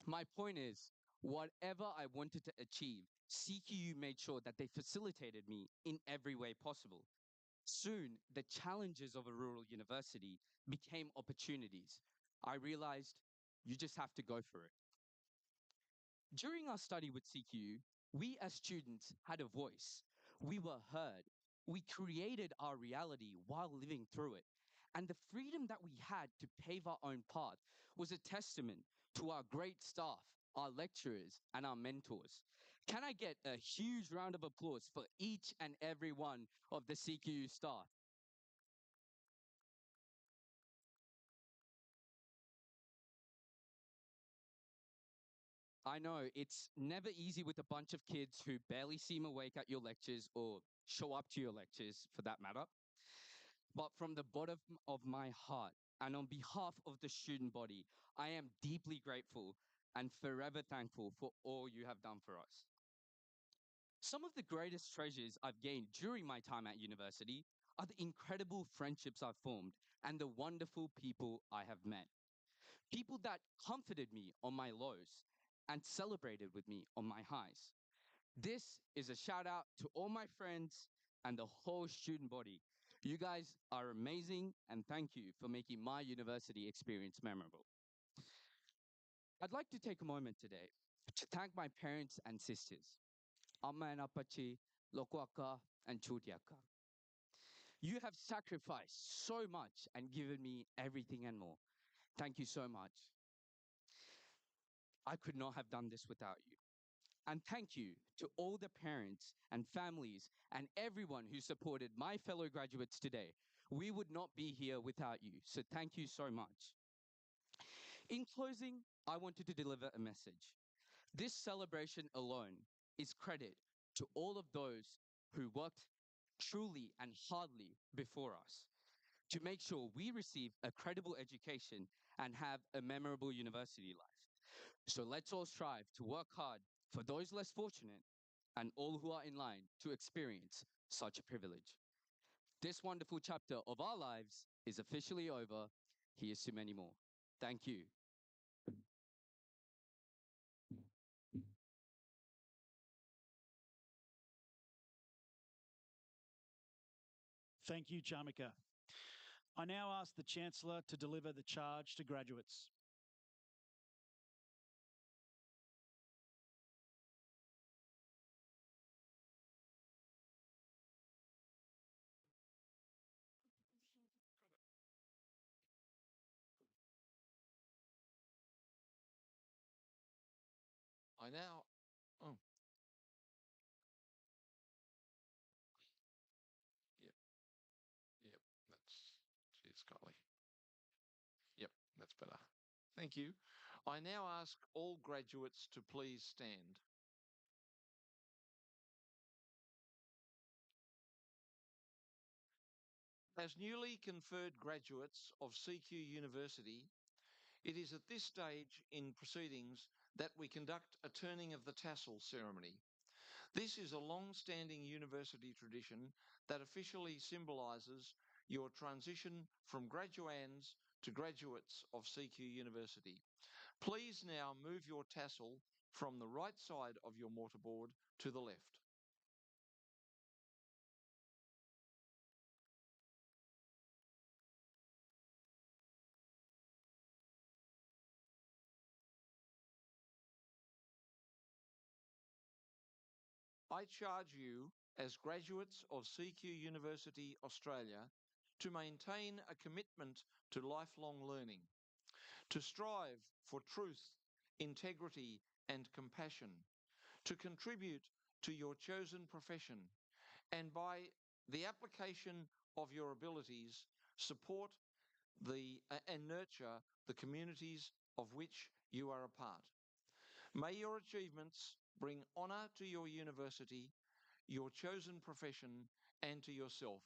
My point is, whatever I wanted to achieve, CQU made sure that they facilitated me in every way possible. Soon, the challenges of a rural university became opportunities. I realized you just have to go for it. During our study with CQU, we as students had a voice. We were heard. We created our reality while living through it. And the freedom that we had to pave our own path was a testament to our great staff, our lecturers, and our mentors. Can I get a huge round of applause for each and every one of the CQU staff? I know it's never easy with a bunch of kids who barely seem awake at your lectures or show up to your lectures for that matter. But from the bottom of my heart and on behalf of the student body, I am deeply grateful and forever thankful for all you have done for us. Some of the greatest treasures I've gained during my time at university are the incredible friendships I've formed and the wonderful people I have met. People that comforted me on my lows and celebrated with me on my highs. This is a shout out to all my friends and the whole student body. You guys are amazing, and thank you for making my university experience memorable. I'd like to take a moment today to thank my parents and sisters, Amma and Apache, Lokwaka, and Chutiaka. You have sacrificed so much and given me everything and more. Thank you so much. I could not have done this without you. And thank you to all the parents and families and everyone who supported my fellow graduates today. We would not be here without you, so thank you so much. In closing, I wanted to deliver a message. This celebration alone is credit to all of those who worked truly and hardly before us to make sure we receive a credible education and have a memorable university life. So let's all strive to work hard for those less fortunate and all who are in line to experience such a privilege. This wonderful chapter of our lives is officially over. Here's to many more. Thank you. Thank you, Chamika. I now ask the Chancellor to deliver the charge to graduates. I now, oh, yep, yep, cheers, Kylie. Yep, that's better. Thank you. I now ask all graduates to please stand. As newly conferred graduates of CQUniversity, it is at this stage in proceedings that we conduct a turning of the tassel ceremony. This is a long-standing university tradition that officially symbolises your transition from graduands to graduates of CQUniversity. Please now move your tassel from the right side of your mortarboard to the left. I charge you, as graduates of CQUniversity Australia, to maintain a commitment to lifelong learning, to strive for truth, integrity, and compassion, to contribute to your chosen profession, and by the application of your abilities, support and nurture the communities of which you are a part. May your achievements bring honour to your university, your chosen profession, and to yourself.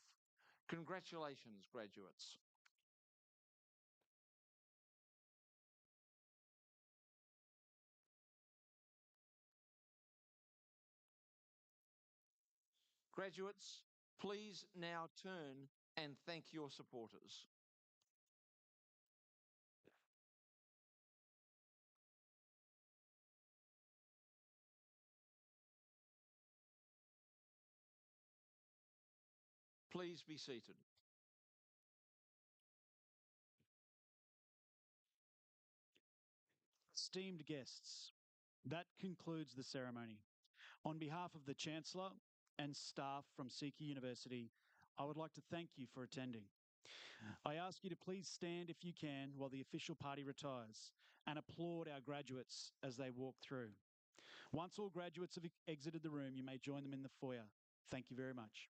Congratulations, graduates. Graduates, please now turn and thank your supporters. Please be seated. Esteemed guests, that concludes the ceremony. On behalf of the Chancellor and staff from CQUniversity, I would like to thank you for attending. I ask you to please stand if you can while the official party retires and applaud our graduates as they walk through. Once all graduates have exited the room, you may join them in the foyer. Thank you very much.